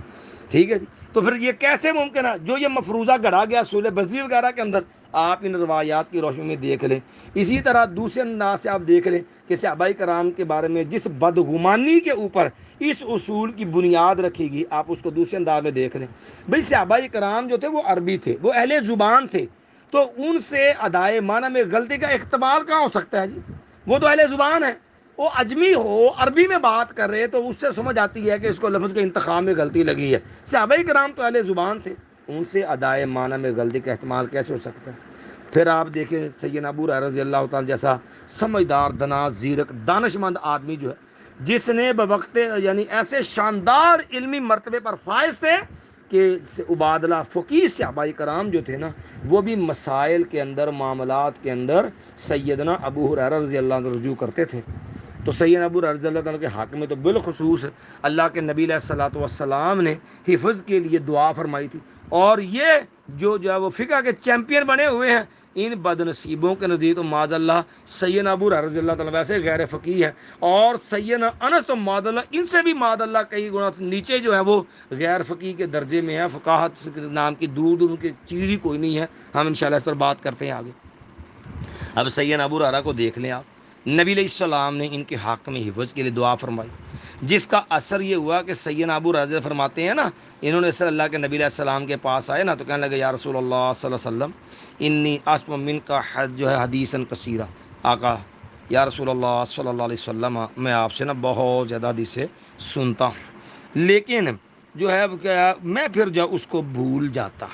ٹھیک ہے جی۔ تو پھر یہ کیسے ممکن ہے؟ جو یہ مفروضہ گڑھا گیا سولہ بزری وغیرہ کے اندر، آپ ان روایات کی روشنی میں دیکھ لیں۔ اسی طرح دوسرے انداز سے آپ دیکھ لیں کہ صحابہ کرام کے بارے میں جس بدگمانی کے اوپر اس اصول کی بنیاد رکھی گئی، آپ اس کو دوسرے انداز میں دیکھ لیں۔ بھئی صحابہ کرام جو تھے وہ عربی تھے، وہ اہل زبان تھے، تو ان سے ادائے معنی میں غلطی کا احتمال کہاں ہو سکتا ہے جی؟ وہ تو اہل زبان ہے، وہ اجمی ہو عربی میں بات کر رہے تو اس سے سمجھ آتی ہے کہ اس کو لفظ کے انتخاب میں غلطی لگی ہے۔ صحابہ کرام تو اہل زبان تھے، ان سے ادائے معنی میں غلطی کا احتمال کیسے ہو سکتا ہے؟ پھر آپ دیکھیں سیدنا ابو ہریرہ رضی اللہ تعالیٰ جیسا سمجھدار دنا زیرک دانش مند آدمی جو ہے، جس نے بوقت یعنی ایسے شاندار علمی مرتبے پر فائز تھے کہ عبادلہ فقیہ صحابہ کرام جو تھے نا، وہ بھی مسائل کے اندر معاملات کے اندر سیدنا ابو ہریرہ رضی اللہ عنہ رجوع کرتے تھے۔ تو سیدنا ابو ہریرہ رضی اللہ عنہ کے حق میں تو بالخصوص اللہ کے نبی علیہ الصلوۃ والسلام نے حفظ کے لیے دعا فرمائی تھی، اور یہ جو ہے وہ فقہ کے چیمپئن بنے ہوئے ہیں، ان بد نصیبوں کے نزدیک تو معاذ اللہ سیدنا ابو ہریرہ رضی اللہ تعالیٰ ویسے غیر فقیہ ہے، اور سیدنا انس تو معاذ اللہ ان سے بھی معاذ اللہ کئی گنا نیچے جو ہے وہ غیر فقیہ کے درجے میں ہے، فقاہت نام کی دور دور کی چیز ہی کوئی نہیں ہے۔ ہم انشاءاللہ اس پر بات کرتے ہیں آگے۔ اب سیدنا ابو ہریرہ کو دیکھ لیں آپ، نبی علیہ السلام نے ان کے حق میں حفظ کے لیے دعا فرمائی، جس کا اثر یہ ہوا کہ سیدنا ابو ہریرہ فرماتے ہیں نا، انہوں نے صلی اللہ کے نبی علیہ السلام کے پاس آئے نا تو کہنے لگے یا رسول اللہ صلی اللہ علیہ وسلم انی اسمع منک جو ہے حدیثا کثیرا، آقا یا رسول اللہ صلی اللہ علیہ وسلم میں آپ سے نا بہت زیادہ حدیثیں سنتا ہوں، لیکن جو ہے میں پھر جو اس کو بھول جاتا۔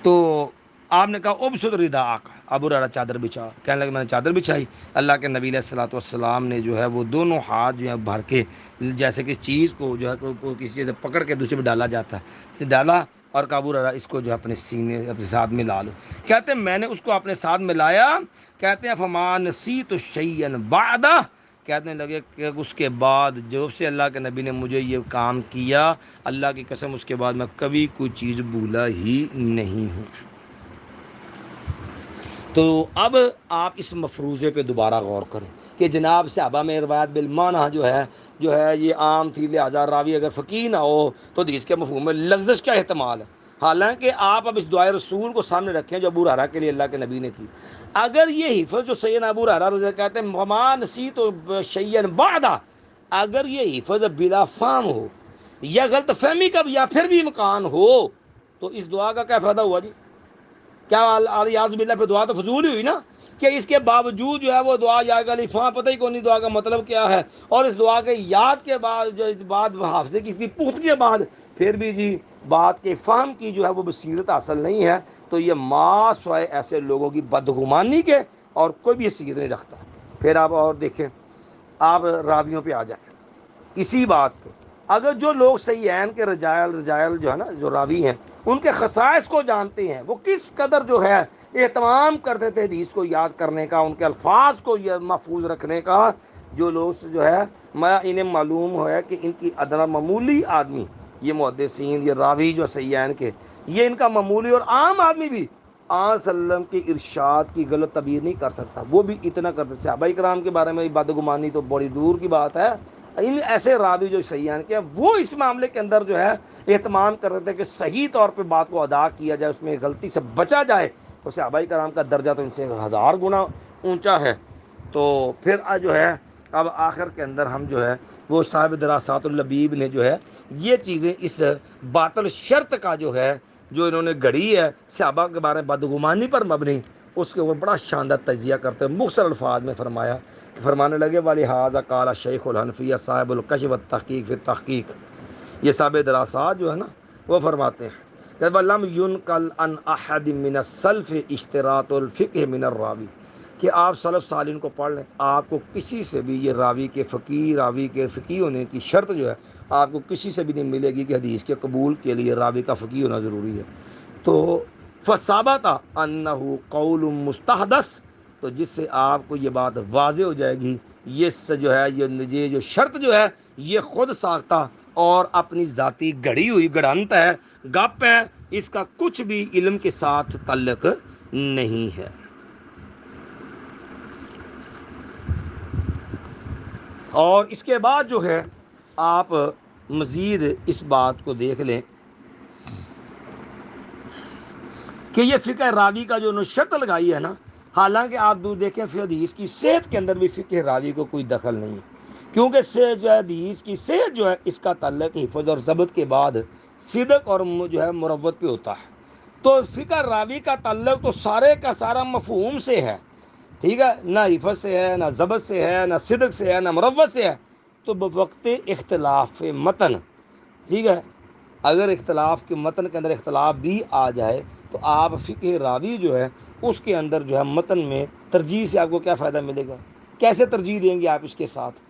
تو آپ نے کہا ابسط ردا آقا، ابو ہریرہ چادر بچھا، کہنے لگے میں نے چادر بچھائی، اللہ کے نبی علیہ الصلوۃ والسلام نے جو ہے وہ دونوں ہاتھ جو ہے بھر کے، جیسے کہ چیز کو جو ہے کسی چیز سے پکڑ کے دوسرے پہ ڈالا جاتا ہے، تو ڈالا اور کہا ابو ہریرہ اس کو جو ہے اپنے سینے اپنے ساتھ ملا لو۔ کہتے ہیں میں نے اس کو اپنے ساتھ ملایا، کہتے ہیں فما نسیت شیئا بعدہ، کہنے لگے کہ اس کے بعد جب سے اللہ کے نبی نے مجھے یہ کام کیا، اللہ کی قسم اس کے بعد میں کبھی کوئی چیز بھولا ہی نہیں ہوں۔ تو اب آپ اس مفروضے پہ دوبارہ غور کریں کہ جناب صحابہ میں روایت بالمعنی جو ہے یہ عام تھی، لہذا راوی اگر فقیہ نہ ہو تو حدیث کے مفہوم میں لغزش کا احتمال ہے۔ حالانکہ آپ اب اس دعائے رسول کو سامنے رکھیں جو ابو ہریرہ کے لیے اللہ کے نبی نے کی۔ اگر یہ حفظ جو سیدنا ابو ہریرہ رضی اللہ کہتے ہیں وما نسیت شیئا بعدہ، اگر یہ حفظ بلا فہم ہو یا غلط فہمی کا یا پھر بھی امکان ہو تو اس دعا کا کیا فائدہ ہوا جی؟ کیا الیاذ باللہ پہ دعا تو فضول ہی ہوئی نا، کہ اس کے باوجود جو ہے وہ دعا یا الفاں پتہ ہی کون نہیں دعا کا مطلب کیا ہے، اور اس دعا کے یاد کے بعد جو بعد حافظے کی پختگی کے بعد پھر بھی جی بات کے فہم کی جو ہے وہ بصیرت حاصل نہیں ہے، تو یہ ما سوائے ایسے لوگوں کی بدگمانی کے اور کوئی بھی حیثیت نہیں رکھتا۔ پھر آپ اور دیکھیں، آپ راویوں پہ آ جائیں اسی بات پہ، اگر جو لوگ صحیحین کے رجائل جو ہے نا جو راوی ہیں ان کے خصائص کو جانتے ہیں، وہ کس قدر جو ہے اہتمام کرتے تھے حدیث کو یاد کرنے کا، ان کے الفاظ کو محفوظ رکھنے کا، جو لوگ جو ہے میں انہیں معلوم ہوا کہ ان کی ادنا معمولی آدمی، یہ محدثین یہ راوی جو صحیحین کے، یہ ان کا معمولی اور عام آدمی بھی آن صلی اللہ علیہ وسلم کے ارشاد کی غلط تعبیر نہیں کر سکتا، وہ بھی اتنا کرتے تھے۔ صحابہ کرام کے بارے میں بدگمانی تو بڑی دور کی بات ہے، ان ایسے راوی جو صحیحین کے وہ اس معاملے کے اندر جو ہے اہتمام کرتے تھے کہ صحیح طور پہ بات کو ادا کیا جائے، اس میں غلطی سے بچا جائے، تو صحابہ کرام کا درجہ تو ان سے 1000 گنا اونچا ہے۔ تو پھر جو ہے اب آخر کے اندر ہم جو ہے وہ صاحب دراسات اللبیب نے جو ہے یہ چیزیں اس باطل شرط کا جو ہے جو انہوں نے گھڑی ہے صحابہ کے بارے میں بدگمانی پر مبنی، اس کے اوپر بڑا شاندار تجزیہ کرتے ہیں، مختصر الفاظ میں فرمانے لگے وَلِهَٰذَا قَالَ شیخ الحنفیہ صاحب الکشف والتحقیق فی التحقیق، یہ صاحب دراسات جو ہے نا وہ فرماتے ہیں کہ وَلَمْ يُنْقَلْ عَنْ أَحَدٍ مِّنَ السَّلْفِ اشْتِرَاطُ الْفِقْهِ مِنَ الرَّاوِي، کہ آپ سلف صالحین کو پڑھ لیں، آپ کو کسی سے بھی یہ راوی کے فقیہ ہونے کی شرط جو ہے آپ کو کسی سے بھی نہیں ملے گی کہ حدیث کے قبول کے لیے راوی کا فقیہ ہونا ضروری ہے۔ تو فثبت انہ قول مستحدث، تو جس سے آپ کو یہ بات واضح ہو جائے گی یہ جو ہے یہ جو شرط جو ہے یہ خود ساختہ اور اپنی ذاتی گھڑی ہوئی گڑھنت ہے، گپ ہے، اس کا کچھ بھی علم کے ساتھ تعلق نہیں ہے۔ اور اس کے بعد جو ہے آپ مزید اس بات کو دیکھ لیں کہ یہ فقہ راوی کا جو انہوں نے شرط لگائی ہے نا، حالانکہ آپ دیکھیں پھر حدیث کی صحت کے اندر بھی فقہ راوی کو کوئی دخل نہیں ہے، کیونکہ سے جو ہے حدیث کی صحت جو ہے اس کا تعلق حفظ اور ضبط کے بعد صدق اور جو ہے مروت پہ ہوتا ہے۔ تو فقہ راوی کا تعلق تو سارے کا سارا مفہوم سے ہے، ٹھیک ہے، نہ حفظ سے ہے، نہ ضبط سے ہے، نہ صدق سے ہے، نہ مروت سے ہے۔ تو بوقت اختلاف متن، ٹھیک ہے، اگر اختلاف کے متن کے اندر اختلاف بھی آ جائے تو آپ فقہ راوی جو ہے اس کے اندر جو ہے متن میں ترجیح سے آپ کو کیا فائدہ ملے گا، کیسے ترجیح دیں گے آپ اس کے ساتھ؟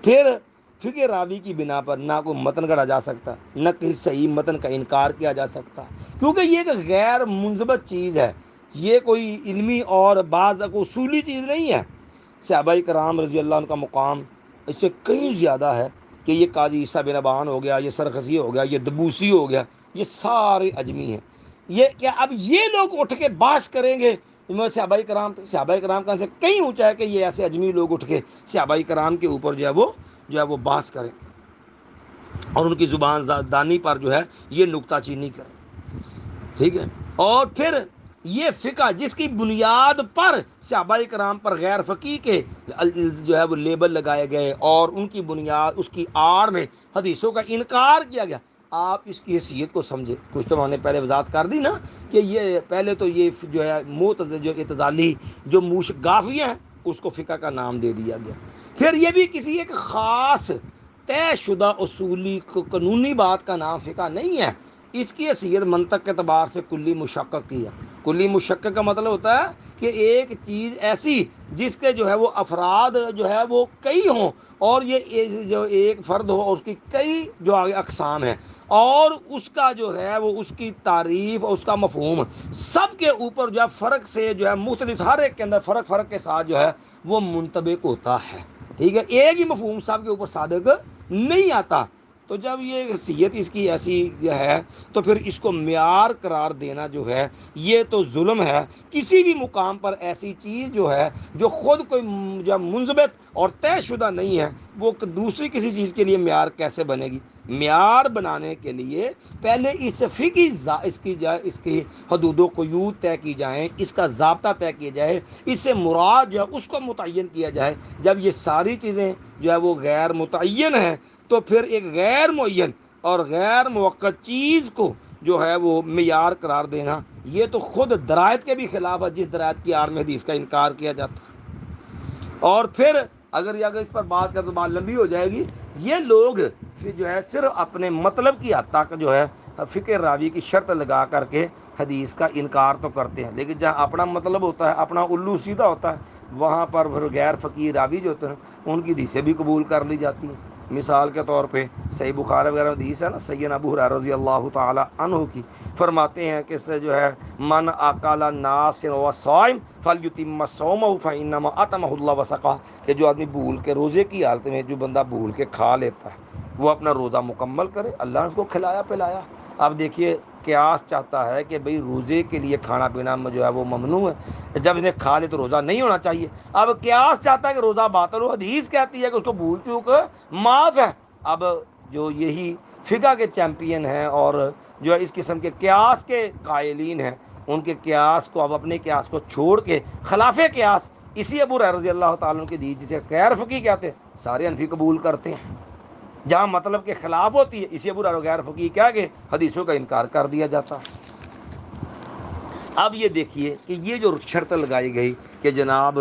پھر فقہ راوی کی بنا پر نہ کوئی متن گڑھا جا سکتا، نہ کسی صحیح متن کا انکار کیا جا سکتا، کیونکہ یہ ایک غیر منضبط چیز ہے، یہ کوئی علمی اور بعض اصولی چیز نہیں ہے۔ صحابہ کرام رضی اللہ عنہ کا مقام اس سے کہیں زیادہ ہے کہ یہ قاضی عیسیٰ بن ابان ہو گیا، یہ سرخسی ہو گیا، یہ دبوسی ہو گیا، یہ سارے اجمی ہیں۔ یہ کیا اب یہ لوگ اٹھ کے بحث کریں گے صحابہ کرام پہ؟ صحابہ کرام کا سے کہیں اونچا ہے کہ یہ ایسے اجمی لوگ اٹھ کے صحابہ کرام کے اوپر جو ہے وہ بحث کریں اور ان کی زبان دانی پر جو ہے یہ نکتہ چینی کریں، ٹھیک ہے۔ اور پھر یہ فقہ جس کی بنیاد پر صحابہ کرام پر غیر فقیہ کے جو ہے وہ لیبل لگائے گئے اور ان کی بنیاد اس کی آڑ میں حدیثوں کا انکار کیا گیا، آپ اس کی حیثیت کو سمجھے۔ کچھ تو میں نے پہلے وضاحت کر دی نا کہ یہ پہلے تو یہ جو ہے جو اعتزالی جو موشگافیہ ہیں اس کو فقہ کا نام دے دیا گیا، پھر یہ بھی کسی ایک خاص طے شدہ اصولی قانونی بات کا نام فقہ نہیں ہے، اس کی حیثیت منطق کے اعتبار سے کلی مشقق کی ہے۔ کلی مشقق کا مطلب ہوتا ہے کہ ایک چیز ایسی جس کے جو ہے وہ افراد جو ہے وہ کئی ہوں، اور یہ جو ایک فرد ہو اس کی کئی جو اقسام ہیں، اور اس کا جو ہے وہ اس کی تعریف اور اس کا مفہوم سب کے اوپر جو ہے فرق سے جو ہے مختلف، ہر ایک کے اندر فرق فرق کے ساتھ جو ہے وہ منطبق ہوتا ہے، ٹھیک ہے، ایک ہی مفہوم سب کے اوپر صادق نہیں آتا۔ تو جب یہ حیثیت اس کی ایسی ہے تو پھر اس کو معیار قرار دینا جو ہے یہ تو ظلم ہے۔ کسی بھی مقام پر ایسی چیز جو ہے جو خود کوئی جو منضبط اور طے شدہ نہیں ہے، وہ دوسری کسی چیز کے لیے معیار کیسے بنے گی؟ معیار بنانے کے لیے پہلے اس فقہی اس کی حدود و قیود طے کی جائیں، اس کا ضابطہ طے کیا جائے، اس سے مراد جو ہے اس کو متعین کیا جائے۔ جب یہ ساری چیزیں جو ہے وہ غیر متعین ہیں تو پھر ایک غیر معین اور غیر موقع چیز کو جو ہے وہ معیار قرار دینا یہ تو خود درایت کے بھی خلاف ہے، جس درایت کی آڑ میں حدیث کا انکار کیا جاتا ہے۔ اور پھر اگر اس پر بات کریں تو بات لمبی ہو جائے گی۔ یہ لوگ جو ہے صرف اپنے مطلب کی حد تک جو ہے فقہ راوی کی شرط لگا کر کے حدیث کا انکار تو کرتے ہیں، لیکن جہاں اپنا مطلب ہوتا ہے، اپنا الو سیدھا ہوتا ہے، وہاں پر پھر غیر فقیر راوی جو ہوتے ہیں ان کی حدیثیں بھی قبول کر لی جاتی ہیں۔ مثال کے طور پہ صحیح بخاری وغیرہ حدیث ہے نا، سیدنا ابو ہریرہ رضی اللہ تعالی عنہ کی، فرماتے ہیں کہ سے جو ہے من اکل ناس و صائم فلیتم صومہ فانما اطعمہ اللہ وسقہ، کہ جو آدمی بھول کے روزے کی حالت میں جو بندہ بھول کے کھا لیتا ہے وہ اپنا روزہ مکمل کرے، اللہ نے اس کو کھلایا پلایا۔ اب دیکھیے قیاس چاہتا ہے کہ بھئی روزے کے لیے کھانا پینا جو ہے وہ ممنوع ہے، جب اسے کھا لے تو روزہ نہیں ہونا چاہیے۔ اب قیاس چاہتا ہے کہ روزہ باطل ہو، حدیث کہتی ہے کہ اس کو بھول چوک معاف ہے۔ اب جو یہی فقہ کے چیمپئن ہیں اور جو ہے اس قسم کے قیاس کے قائلین ہیں، ان کے قیاس کو اب اپنے قیاس کو چھوڑ کے خلاف قیاس اسی ابو ہریرہ رضی اللہ تعالیٰ عنہ کی حدیث جسے غیر فقی کہتے ہیں سارے حنفی قبول کرتے ہیں، جہاں مطلب کے خلاف ہوتی ہے اسی ابو ہریرہ غیر فقی کہہ کے حدیثوں کا انکار کر دیا جاتا ہے۔ اب یہ دیکھیے کہ یہ جو شرط لگائی گئی کہ جناب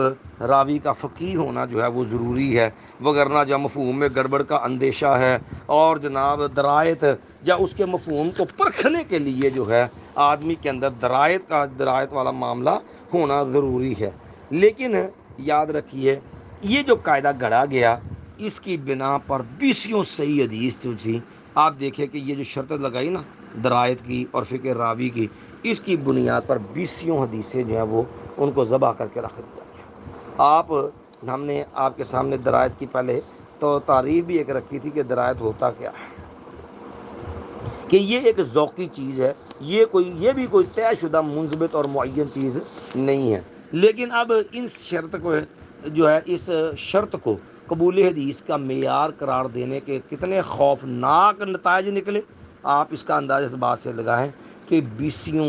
راوی کا فقیہ ہونا جو ہے وہ ضروری ہے، وگرنہ جو مفہوم میں گڑبڑ کا اندیشہ ہے، اور جناب درایت یا اس کے مفہوم کو پرکھنے کے لیے جو ہے آدمی کے اندر درایت والا معاملہ ہونا ضروری ہے۔ لیکن یاد رکھیے یہ جو قاعدہ گھڑا گیا اس کی بنا پر بیسیوں صحیح حدیث جو تھی، آپ دیکھیں کہ یہ جو شرط لگائی نا درایت کی اور فقہ راوی کی، اس کی بنیاد پر بیسیوں حدیثیں جو ہیں وہ ان کو ذبح کر کے رکھ دیا گیا۔ ہم نے آپ کے سامنے درایت کی پہلے تو تعریف بھی ایک رکھی تھی کہ درایت ہوتا کیا ہے، کہ یہ ایک ذوقی چیز ہے، یہ بھی کوئی طے شدہ منضبط اور معین چیز نہیں ہے۔ لیکن اب اس شرط کو قبول حدیث کا معیار قرار دینے کے کتنے خوفناک نتائج نکلے، آپ اس کا اندازہ اس بات سے لگائیں کہ بیسیوں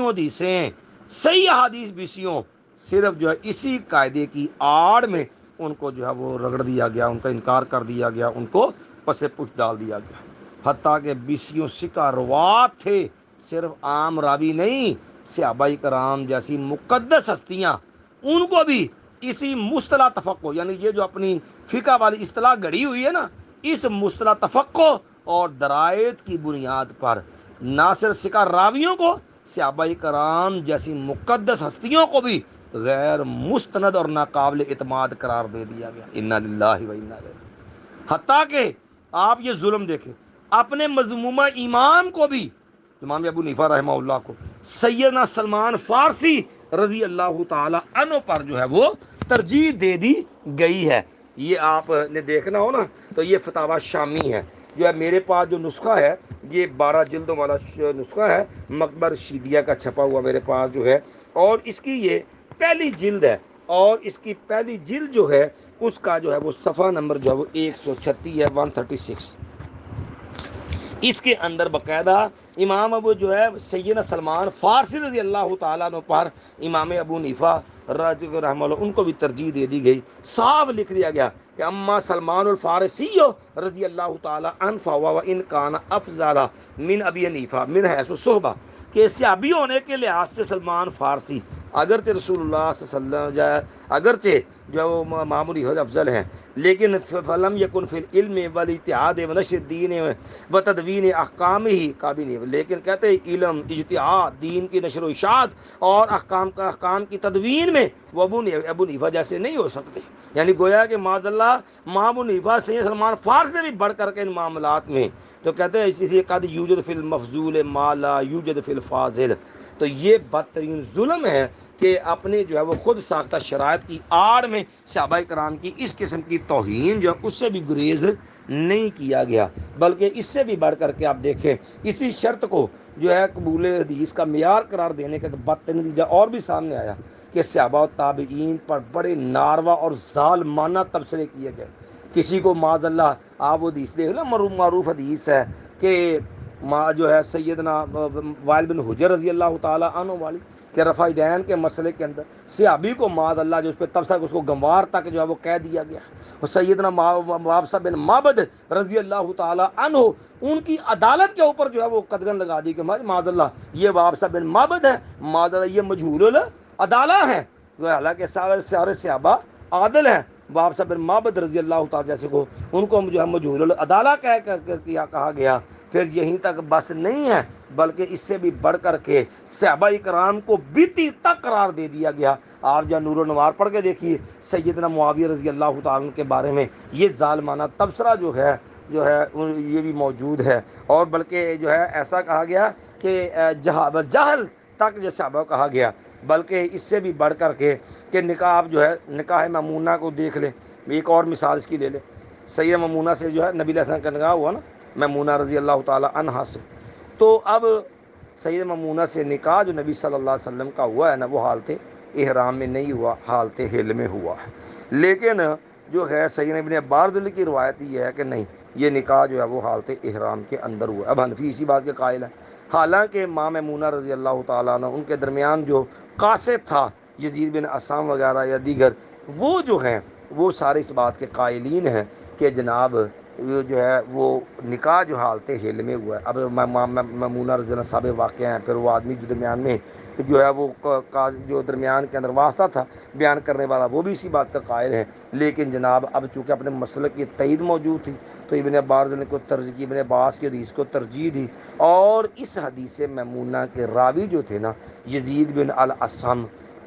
حدیثیں صحیح احادیث بیسیوں صرف جو ہے اسی قاعدے کی آڑ میں ان کو جو ہے وہ رگڑ دیا گیا، ان کا انکار کر دیا گیا، ان کو پس پش ڈال دیا گیا۔ حتیٰ کہ بیسیوں سکہ روات تھے، صرف عام راوی نہیں، صحابہ کرام جیسی مقدس ہستیاں ان کو بھی اسی مصطلح تفقہ، یعنی یہ جو اپنی فقہ والی اصطلاح گڑھی ہوئی ہے نا، اس مصطلح تفقہ اور درایت کی بنیاد پر نہ صرف سکہ راویوں کو، صحابہ کرام جیسی مقدس ہستیوں کو بھی غیر مستند اور ناقابل اعتماد قرار دے دیا گیا۔ انا للہ و انا الیہ۔ حتیٰ کہ آپ یہ ظلم دیکھیں، اپنے مذمومہ امام کو بھی، امام ابو حنیفہ رحمہ اللہ کو، سیدنا سلمان فارسی رضی اللہ تعالی عنہ پر جو ہے وہ ترجیح دے دی گئی ہے۔ یہ آپ نے دیکھنا ہو نا تو یہ فتاوی شامی ہے، جو ہے میرے پاس جو نسخہ ہے یہ 12 جلدوں والا نسخہ ہے، مقبر شیدیہ کا چھپا ہوا میرے پاس جو ہے، اور اس کی یہ پہلی جلد ہے، اور اس کی پہلی جلد جو ہے اس کا جو ہے وہ صفحہ نمبر جو ہے وہ 136 ہے، 136۔ اس کے اندر باقاعدہ امام ابو جو ہے سیدنا سلمان فارسی رضی اللہ تعالیٰ عنہ پر امام ابو حنیفہ رحمہ اللہ ان کو بھی ترجیح دے دی گئی۔ صاف لکھ دیا گیا کہ اما سلمان الفارسی رضی اللہ تعالیٰ عنہ فهو ان کان افضل من ابی حنیفہ من حیث الصحبہ، کہ صحابی ہونے کے لحاظ سے سلمان فارسی اگرچہ رسول اللہ صلی اللہ علیہ وسلم اگرچہ جو وہ معمولی افضل ہیں، لیکن فلم یکن فی العلم والاجتہاد ونشر الدین و تدوین احکام ہی قابل، لیکن کہتے ہیں علم، اجتہاد، دین کی نشر و اشاعت اور احکام کی تدوین میں وہ ابو حنیفہ جیسے نہیں ہو سکتے. یعنی گویا کہ معاذ اللہ ماں ابو حنیفہ سے سلمان فارس سے بھی بڑھ کر کے ان معاملات میں. تو کہتے ہیں اسی لیے قد یوجد فی المفضول ما لا یوجد فی الفاضل. تو یہ بدترین ظلم ہے کہ اپنے جو ہے وہ خود ساختہ شرائط کی آڑ میں صحابہ کرام کی اس قسم کی توہین جو ہے اس سے بھی گریز نہیں کیا گیا، بلکہ اس سے بھی بڑھ کر کے آپ دیکھیں اسی شرط کو جو ہے قبول حدیث کا معیار قرار دینے کا بدترین نتیجہ اور بھی سامنے آیا کہ صحابہ و تابعین پر بڑے ناروا اور ظالمانہ تبصرے کیے گئے. کسی کو معاذ اللہ آپ وہ حدیث دیکھ لیں، معروف حدیث ہے کہ جو ہے سیدنا وائل بن حجر رضی اللہ تعالیٰ عنہ والی کہ رفع دین کے مسئلے کے اندر صحابی کو معاذ اللہ جو اس پہ تبصرہ اس کو گنوار تک جو ہے وہ کہہ دیا گیا. اور سیدنا وابصہ بن معبد رضی اللہ تعالیٰ عنہ ان کی عدالت کے اوپر جو ہے وہ قدغن لگا دی کہ معاذ اللہ یہ وابصہ بن معبد ہے، معاذ اللہ یہ مجہول العدالہ ہیں. حالانکہ سارے صحابہ عادل ہیں، وابصہ بن معبد رضی اللہ تعالیٰ جیسے کو ان کو جو ہے مجہول العدالہ کہا گیا. پھر یہیں تک بس نہیں ہے بلکہ اس سے بھی بڑھ کر کے صحابہ کرام کو بیتی تک قرار دے دیا گیا. آپ جہاں نور و نوار پڑھ کے دیکھیے سیدنا معاویہ رضی اللہ تعالیٰ کے بارے میں یہ ظالمانہ تبصرہ جو ہے یہ بھی موجود ہے. اور بلکہ جو ہے ایسا کہا گیا کہ جہل تک جو صحابہ کہا گیا. بلکہ اس سے بھی بڑھ کر کے کہ نکاح جو ہے نکاح ممونہ کو دیکھ لیں، ایک اور مثال اس کی لے لیں. سیدہ ممونہ سے جو ہے نبی علیہ السلام کا نکاح ہوا نا، ممونہ رضی اللہ تعالیٰ عنہا سے. تو اب سیدہ ممونہ سے نکاح جو نبی صلی اللہ علیہ وسلم کا ہوا ہے نا، وہ حالت احرام میں نہیں ہوا، حالت حل میں ہوا ہے. لیکن جو ہے سیدنا ابن عباس کی روایت یہ ہے کہ نہیں، یہ نکاح جو ہے وہ حالت احرام کے اندر ہوا. اب حنفی اسی بات کے قائل ہیں، حالانکہ ماں میمونہ رضی اللہ تعالیٰ عنہ ان کے درمیان جو قاصد تھا یزید بن عصام وغیرہ یا دیگر، وہ جو ہیں وہ سارے اس بات کے قائلین ہیں کہ جناب جو ہے وہ نکاح جو حالت حل میں ہوا ہے. اب میمونہ رضی اللہ صاحب واقع ہیں، پھر وہ آدمی جو درمیان میں جو ہے وہ قاضی جو درمیان کے اندر واسطہ تھا بیان کرنے والا، وہ بھی اسی بات کا قائل ہے. لیکن جناب اب چونکہ اپنے مسلک کی تائید موجود تھی تو ابن عباس نے کو ترجیح کی، ابن عباس کی حدیث کو ترجیح دی. اور اس حدیث میمونہ کے راوی جو تھے نا یزید بن الاسم،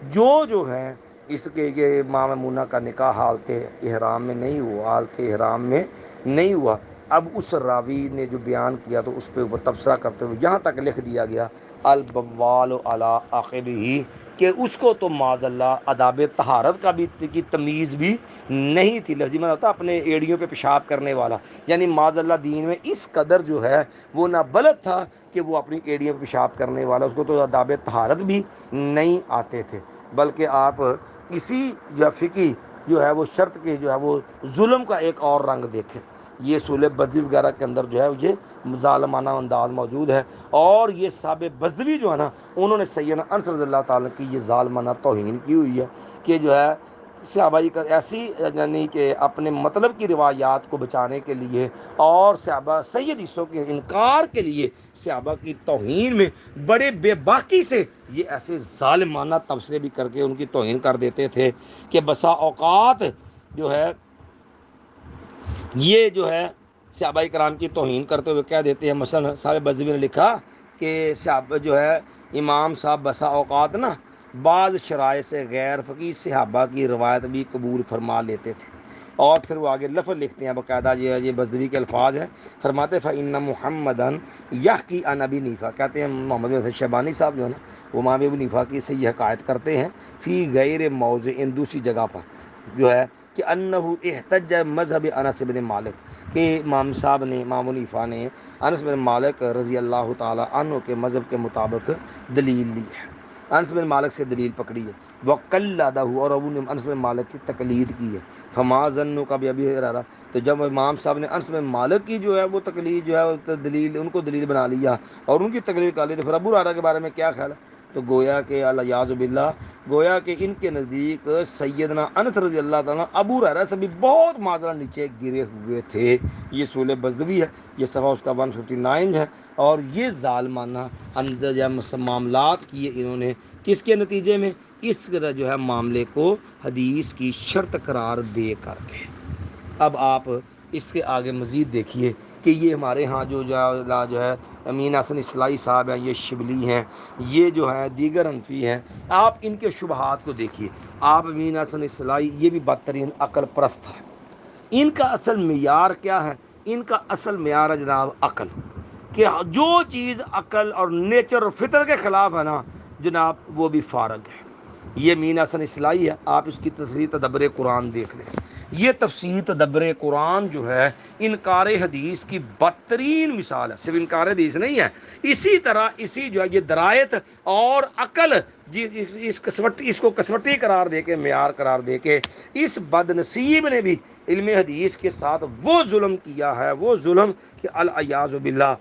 جو ہیں اس کے یہ ماں میمونہ کا نکاح حالت احرام میں نہیں ہوا، حالت احرام میں نہیں ہوا. اب اس راوی نے جو بیان کیا تو اس پہ اوپر تبصرہ کرتے ہوئے یہاں تک لکھ دیا گیا البوال علی عقبہ کہ اس کو تو معاذ اللہ آداب طہارت کا بھی کی تمیز بھی نہیں تھی. لفظی معنی ہوتا اپنے ایڑیوں پہ پیشاب کرنے والا، یعنی معاذ اللہ دین میں اس قدر جو ہے وہ نہ بلد تھا کہ وہ اپنی ایڑیوں پہ پیشاب کرنے والا، اس کو تو آداب طہارت بھی نہیں آتے تھے. بلکہ آپ اسی جو فقی جو ہے وہ شرط کے جو ہے وہ ظلم کا ایک اور رنگ دیکھیں. یہ سولہ بدوی وغیرہ کے اندر جو ہے یہ ظالمانہ انداز موجود ہے. اور یہ صحابہ بزدوی جو ہے نا انہوں نے سیدنا انس رضی اللہ تعالیٰ کی یہ ظالمانہ توہین کی ہوئی ہے کہ جو ہے صحابہ کا ایسی یعنی کہ اپنے مطلب کی روایات کو بچانے کے لیے اور صحابہ سید حصوں کے انکار کے لیے صحابہ کی توہین میں بڑے بے باکی سے یہ ایسے ظالمانہ تبصرے بھی کر کے ان کی توہین کر دیتے تھے کہ بسا اوقات جو ہے یہ جو ہے صحابہ کرام کی توہین کرتے ہوئے کہہ دیتے ہیں. مثلا صاحب بزدوی نے لکھا کہ صحابہ جو ہے امام صاحب بسا اوقات نا بعض شرائع سے غیر فقی صحابہ کی روایت بھی قبول فرما لیتے تھے. اور پھر وہ آگے لفظ لکھتے ہیں باقاعدہ، یہ بزدوی کے الفاظ ہیں. فرماتے فإن محمدًا یحکی عن ابی حنیفہ، کہتے ہیں محمد بن شیبانی صاحب جو ہے نا وہ امام ابو حنیفہ کی سے یہ حکایت کرتے ہیں فی غیر موضع، دوسری جگہ پر جو ہے کہ انہ احتج مذہب انس بن مالک، کہ امام صاحب نے امام حنیفہ نے انس بن مالک رضی اللہ تعالی عنہ کے مذہب کے مطابق دلیل لی ہے، انس بن مالک سے دلیل پکڑی ہے. وقلدہ، اور ابو نے انس بن مالک کی تقلید کی ہے. فما ظنک بابی ہریرہ، تو جب امام صاحب نے انس بن مالک کی جو ہے وہ تقلید جو ہے دلیل ان کو دلیل بنا لیا اور ان کی تقلید کر لی، تو پھر ابو ہریرہ کے بارے میں کیا خیال ہے؟ تو گویا کہ الیاذ باللہ، گویا کہ ان کے نزدیک سیدنا انس رضی اللہ تعالیٰ ابو ہریرہ سے بھی بہت معذرہ نیچے گرے ہوئے تھے. یہ سولہ بزدوی ہے، یہ صفحہ اس کا 159 ہے. اور یہ ظالمانہ اندر معاملات کیے انہوں نے کس کے نتیجے میں؟ اس طرح جو ہے معاملے کو حدیث کی شرط قرار دے کر کے. اب آپ اس کے آگے مزید دیکھیے کہ یہ ہمارے ہاں جو ہے امین حسن اصلاحی صاحب ہیں، یہ شبلی ہیں، یہ جو ہے دیگر انفی ہیں، آپ ان کے شبہات کو دیکھیے. آپ امین حسن اصلاحی یہ بھی بدترین عقل پرست ہے. ان کا اصل معیار کیا ہے؟ ان کا اصل معیار ہے جناب عقل، کہ جو چیز عقل اور نیچر اور فطر کے خلاف ہے نا جناب وہ بھی فارغ ہے. یہ امین حسن اصلاحی ہے، آپ اس کی تفسیر تدبر قرآن دیکھ لیں. یہ تفسیر تدبر قرآن جو ہے انکار حدیث کی بدترین مثال ہے. صرف انکار حدیث نہیں ہے، اسی طرح اسی جو ہے یہ درایت اور عقل جی اس کو کسوٹی قرار دے کے، معیار قرار دے کے اس بد نصیب نے بھی علم حدیث کے ساتھ وہ ظلم کیا ہے، وہ ظلم کہ العیاذ باللہ.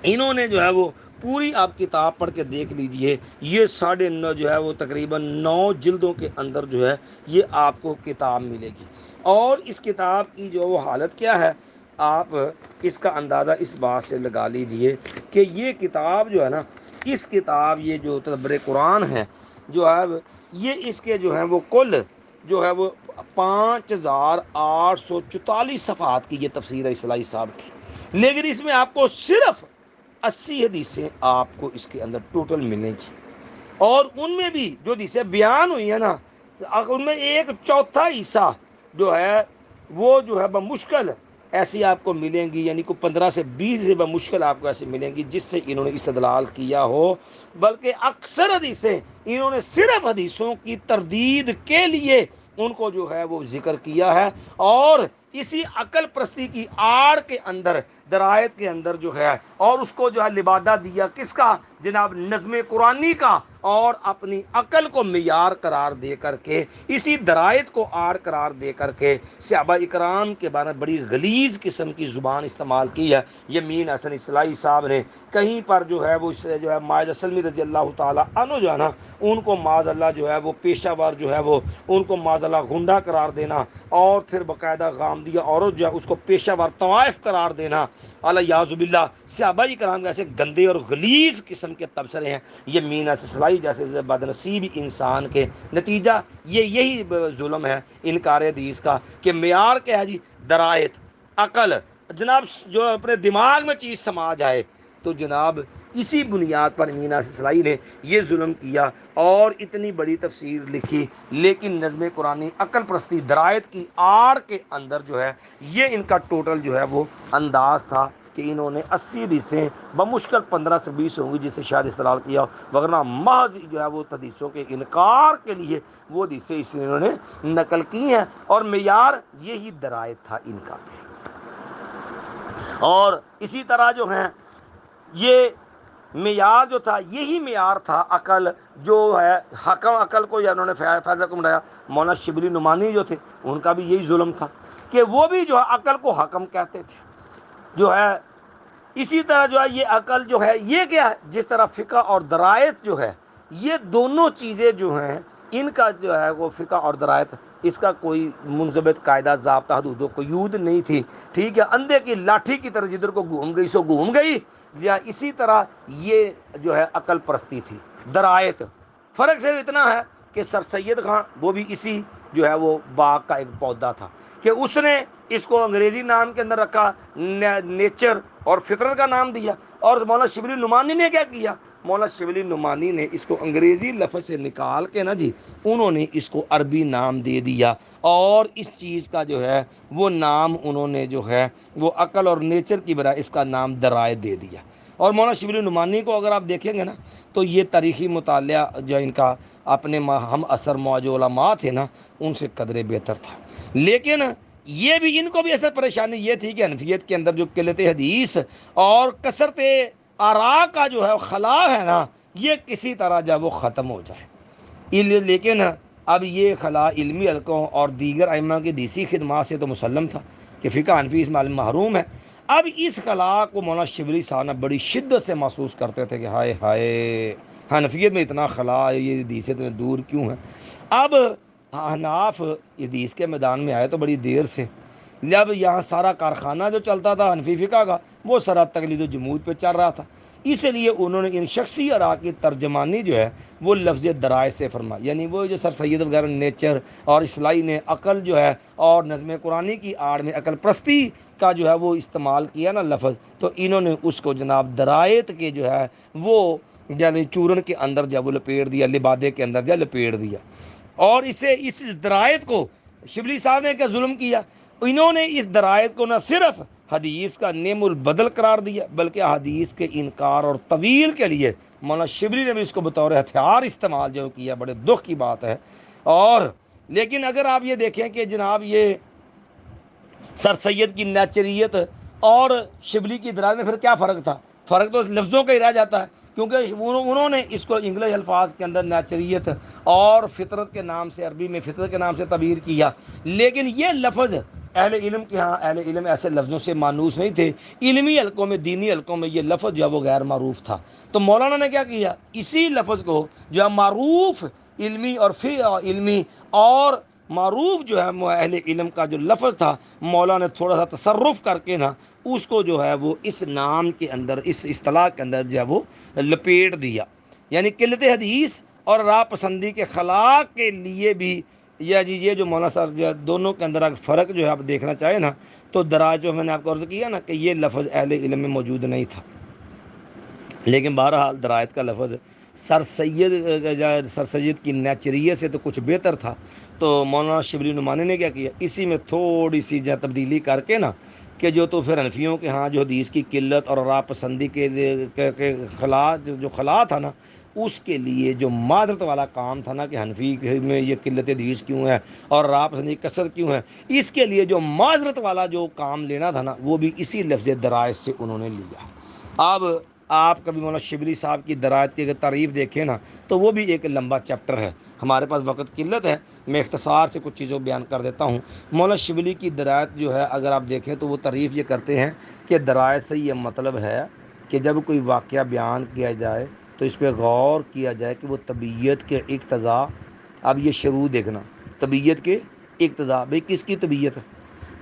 انہوں نے جو ہے وہ پوری آپ کتاب پڑھ کے دیکھ لیجئے، یہ 9.5 جو ہے وہ تقریباً 9 جلدوں کے اندر جو ہے یہ آپ کو کتاب ملے گی. اور اس کتاب کی جو وہ حالت کیا ہے، آپ اس کا اندازہ اس بات سے لگا لیجئے کہ یہ کتاب جو ہے نا، اس کتاب یہ جو تدبر قرآن ہے جو ہے یہ اس کے جو ہے وہ کل جو ہے وہ 5844 صفحات کی یہ تفسیر ہے اصلاحی صاحب کی. لیکن اس میں آپ کو صرف 80 حدیثیں آپ کو اس کے اندر ٹوٹل ملیں گی، اور ان میں بھی جو حدیثیں بیان ہوئی ہیں نا ان میں 1/4 حصہ جو ہے وہ جو ہے بمشکل ایسی آپ کو ملیں گی، یعنی کوئی 15 سے 20 سے بمشکل آپ کو ایسی ملیں گی جس سے انہوں نے استدلال کیا ہو. بلکہ اکثر حدیثیں انہوں نے صرف حدیثوں کی تردید کے لیے ان کو جو ہے وہ ذکر کیا ہے، اور اسی عقل پرستی کی آڑ کے اندر درایت کے اندر جو ہے اور اس کو جو ہے لبادہ دیا کس کا؟ جناب نظم قرآنی کا، اور اپنی عقل کو معیار قرار دے کر کے اسی درایت کو آڑ قرار دے کر کے صحابہ اکرام کے بارے میں بڑی غلیظ قسم کی زبان استعمال کی ہے. یہ امین حسن اصلاحی صاحب نے کہیں پر جو ہے وہ جو ہے ماجد سلمی رضی اللہ تعالیٰ عنہ جو ہے نا ان کو معاذ اللہ جو ہے وہ پیشہ ور جو ہے وہ ان کو معاذ اللہ غنڈہ قرار دینا، اور پھر باقاعدہ غامدیہ عورت جو ہے اس کو پیشہ ور طوائف قرار دینا. الیاذ باللہ صحابہ کرام ایسے گندے اور غلیظ قسم کے تبصرے ہیں. یہ امین حسن اصلاحی جیسے بد نصیب انسان کے نتیجہ یہی ظلم ہے انکار حدیث کا، کہ معیار کیا ہے جی؟ درایت، عقل. جناب جو اپنے دماغ میں چیز سما جائے تو جناب اسی بنیاد پر امین حسن اصلاحی نے یہ ظلم کیا اور اتنی بڑی تفسیر لکھی. لیکن نظم قرآنی عقل پرستی درایت کی آڑ کے اندر جو ہے یہ ان کا ٹوٹل جو ہے وہ انداز تھا کہ انہوں نے 80 حدیثیں بمشکل 15 سے 20 ہوں گی جس سے شاید استدلال کیا، وغیرہ محض جو ہے وہ حدیثوں کے انکار کے لیے وہ حدیثیں اس لیے انہوں نے نقل کی ہیں، اور معیار یہی درایت تھا ان کا. اور اسی طرح جو ہیں یہ معیار جو تھا یہی معیار تھا عقل جو ہے حکم. عقل کو یا انہوں نے فائدہ کو بنایا. مولانا شبلی نعمانی جو تھے ان کا بھی یہی ظلم تھا کہ وہ بھی جو ہے عقل کو حکم کہتے تھے جو ہے. اسی طرح جو ہے یہ عقل جو ہے یہ کیا ہے، جس طرح فقہ اور درایت جو ہے یہ دونوں چیزیں جو ہیں ان کا جو ہے وہ فقہ اور درایت اس کا کوئی منضبط قاعدہ ضابطہ حدود و قیود نہیں تھی. ٹھیک ہے، اندھے کی لاٹھی کی طرح جدھر کو گھوم گئی سو گھوم گئی. یا اسی طرح یہ جو ہے عقل پرستی تھی. درایت فرق صرف اتنا ہے کہ سر سید خان وہ بھی اسی جو ہے وہ باغ کا ایک پودا تھا کہ اس نے اس کو انگریزی نام کے اندر رکھا، نیچر اور فطرت کا نام دیا. اور مولانا شبلی نعمانی نے کیا کیا؟ مولانا شبلی نعمانی نے اس کو انگریزی لفظ سے نکال کے نا جی انہوں نے اس کو عربی نام دے دیا، اور اس چیز کا جو ہے وہ نام انہوں نے جو ہے وہ عقل اور نیچر کی بجائے اس کا نام درایت دے دیا. اور مولانا شبلی نعمانی کو اگر آپ دیکھیں گے نا تو یہ تاریخی مطالعہ جو ان کا اپنے ہم اثر جو علماء تھے نا ان سے قدرے بہتر تھا. لیکن یہ بھی ان کو بھی اصل پریشانی یہ تھی کہ حنفیت کے اندر جو قلت حدیث اور کثرت آراء کا جو ہے خلا ہے نا یہ کسی طرح جب وہ ختم ہو جائے. لیکن اب یہ خلا علمی حلقوں اور دیگر ائمہ کی دیسی خدمات سے تو مسلم تھا کہ فقہ حنفی اس معلوم محروم ہے. اب اس خلا کو مولانا شبلی صاحب نے بڑی شدت سے محسوس کرتے تھے کہ ہائے ہائے حنفیت میں اتنا خلا ہے، یہ حدیث میں دور کیوں ہے. اب احناف حدیث کے میدان میں آئے تو بڑی دیر سے. جب یہاں سارا کارخانہ جو چلتا تھا حنفی فقہ کا وہ سرا تقلید و جمود پہ چل رہا تھا. اس لیے انہوں نے ان شخصی آراء کی ترجمانی جو ہے وہ لفظ درائے سے فرمائی، یعنی وہ جو سر سید وغیرہ نیچر اور اصلاحی نے عقل جو ہے اور نظم قرآنی کی آڑ میں عقل پرستی کا جو ہے وہ استعمال کیا نا لفظ، تو انہوں نے اس کو جناب درایت کے جو ہے وہ یعنی چورن کے اندر جب وہ لپیٹ دیا، لبادے کے اندر جب لپیٹ دیا، اور اسے اس درایت کو شبلی صاحب نے کیا ظلم کیا، انہوں نے اس درایت کو نہ صرف حدیث کا نعم البدل قرار دیا بلکہ حدیث کے انکار اور طویل کے لیے مولانا شبلی نے بھی اس کو بطور ہتھیار استعمال جو کیا، بڑے دکھ کی بات ہے۔ اور لیکن اگر آپ یہ دیکھیں کہ جناب یہ سر سید کی نیچریت اور شبلی کی درایت میں پھر کیا فرق تھا؟ فرق تو لفظوں کا ہی رہ جاتا ہے، کیونکہ انہوں نے اس کو انگلش الفاظ کے اندر نیچریت اور فطرت کے نام سے، عربی میں فطرت کے نام سے تعبیر کیا، لیکن یہ لفظ اہل علم کے ہاں اہل علم ایسے لفظوں سے مانوس نہیں تھے، علمی حلقوں میں دینی حلقوں میں یہ لفظ جو ہے وہ غیر معروف تھا۔ تو مولانا نے کیا کیا، اسی لفظ کو جو ہے معروف علمی اور علمی اور معروف جو ہے اہل علم کا جو لفظ تھا، مولانا نے تھوڑا سا تصرف کر کے نا اس کو جو ہے وہ اس نام کے اندر، اس اصطلاح کے اندر جو ہے وہ لپیٹ دیا، یعنی قلت حدیث اور راہ پسندی کے خلا کے لیے بھی یا جی یہ جو مولانا صاحب جو ہے دونوں کے اندر اگر فرق جو ہے آپ دیکھنا چاہیں نا، تو دراج جو میں نے آپ کو عرض کیا نا کہ یہ لفظ اہل علم میں موجود نہیں تھا، لیکن بہرحال درایت کا لفظ سر سید کی نیچریت سے تو کچھ بہتر تھا، تو مولانا شبلی نعمانی نے کیا کیا، اسی میں تھوڑی سی جو تبدیلی کر کے نا کہ جو تو پھر حنفیوں کے ہاں جو حدیث کی قلت اور راہ پسندی کے خلا جو خلا تھا نا، اس کے لیے جو معذرت والا کام تھا نا کہ حنفی میں یہ قلت حدیث کیوں ہے اور راہ پسندی کثرت کیوں ہے، اس کے لیے جو معذرت والا جو کام لینا تھا نا وہ بھی اسی لفظ درایت سے انہوں نے لیا۔ اب آپ کبھی مولانا شبلی صاحب کی درایت کی اگر تعریف دیکھیں نا تو وہ بھی ایک لمبا چیپٹر ہے، ہمارے پاس وقت قلت ہے، میں اختصار سے کچھ چیزوں بیان کر دیتا ہوں۔ مولانا شبلی کی درایت جو ہے اگر آپ دیکھیں تو وہ تعریف یہ کرتے ہیں کہ درایت سے یہ مطلب ہے کہ جب کوئی واقعہ بیان کیا جائے تو اس پہ غور کیا جائے کہ وہ طبیعت کے اقتضاء، اب یہ شروع دیکھنا، طبیعت کے اقتضاء، بھئی کس کی طبیعت؟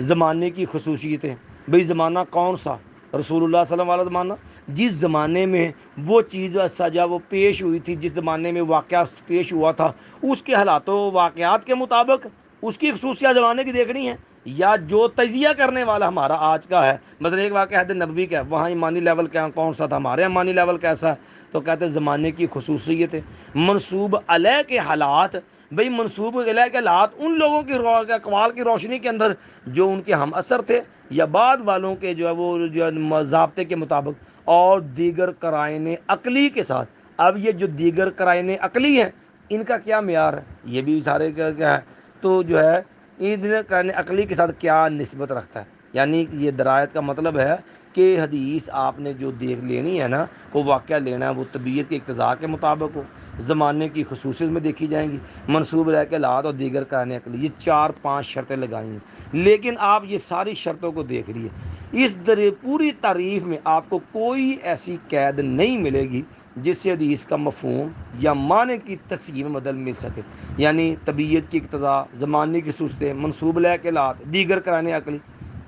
زمانے کی خصوصیتیں، بھئی زمانہ کون سا؟ رسول اللہ صلی اللہ علیہ وسلم والا زمانہ، جس زمانے میں وہ چیز سجا وہ پیش ہوئی تھی، جس زمانے میں واقعہ پیش ہوا تھا، اس کے حالات و واقعات کے مطابق اس کی خصوصیات زمانے کی دیکھنی ہے، یا جو تجزیہ کرنے والا ہمارا آج کا ہے، مثلا ایک واقعہ حد نبوی کا ہے، وہاں ایمانی لیول کون سا تھا، ہمارے ایمانی لیول کیسا ہے، تو کہتے ہیں زمانے کی خصوصیت ہے۔ منصوب علیہ کے حالات، بھئی منصوب علیہ کے حالات ان لوگوں کی اقوال کی روشنی کے اندر جو ان کے ہم اثر تھے یا بعد والوں کے جو ہے وہ جو ہے ضابطے کے مطابق، اور دیگر قرائن عقلی کے ساتھ۔ اب یہ جو دیگر قرائن عقلی ہیں ان کا کیا معیار ہے، یہ بھی سارے کیا ہے، تو جو ہے ان قرائن عقلی کے ساتھ کیا نسبت رکھتا ہے، یعنی یہ درایت کا مطلب ہے کہ حدیث آپ نے جو دیکھ لینی ہے نا، کو واقعہ لینا ہے وہ طبیعت کے اقتضاء کے مطابق ہو، زمانے کی خصوصیت میں دیکھی جائیں گی، منصوب علیہ کے حالات اور دیگر قرائن عقلی، یہ 4-5 شرطیں لگائی ہیں، لیکن آپ یہ ساری شرطوں کو دیکھ لیے، اس پوری تعریف میں آپ کو کوئی ایسی قید نہیں ملے گی جس سے حدیث کا مفہوم یا معنی کی تصحیح میں بدل مل سکے، یعنی طبیعت کی اقتضاء، زمانے کی خصوصیتیں، منصوب علیہ کے حالات، دیگر قرائن عقلی،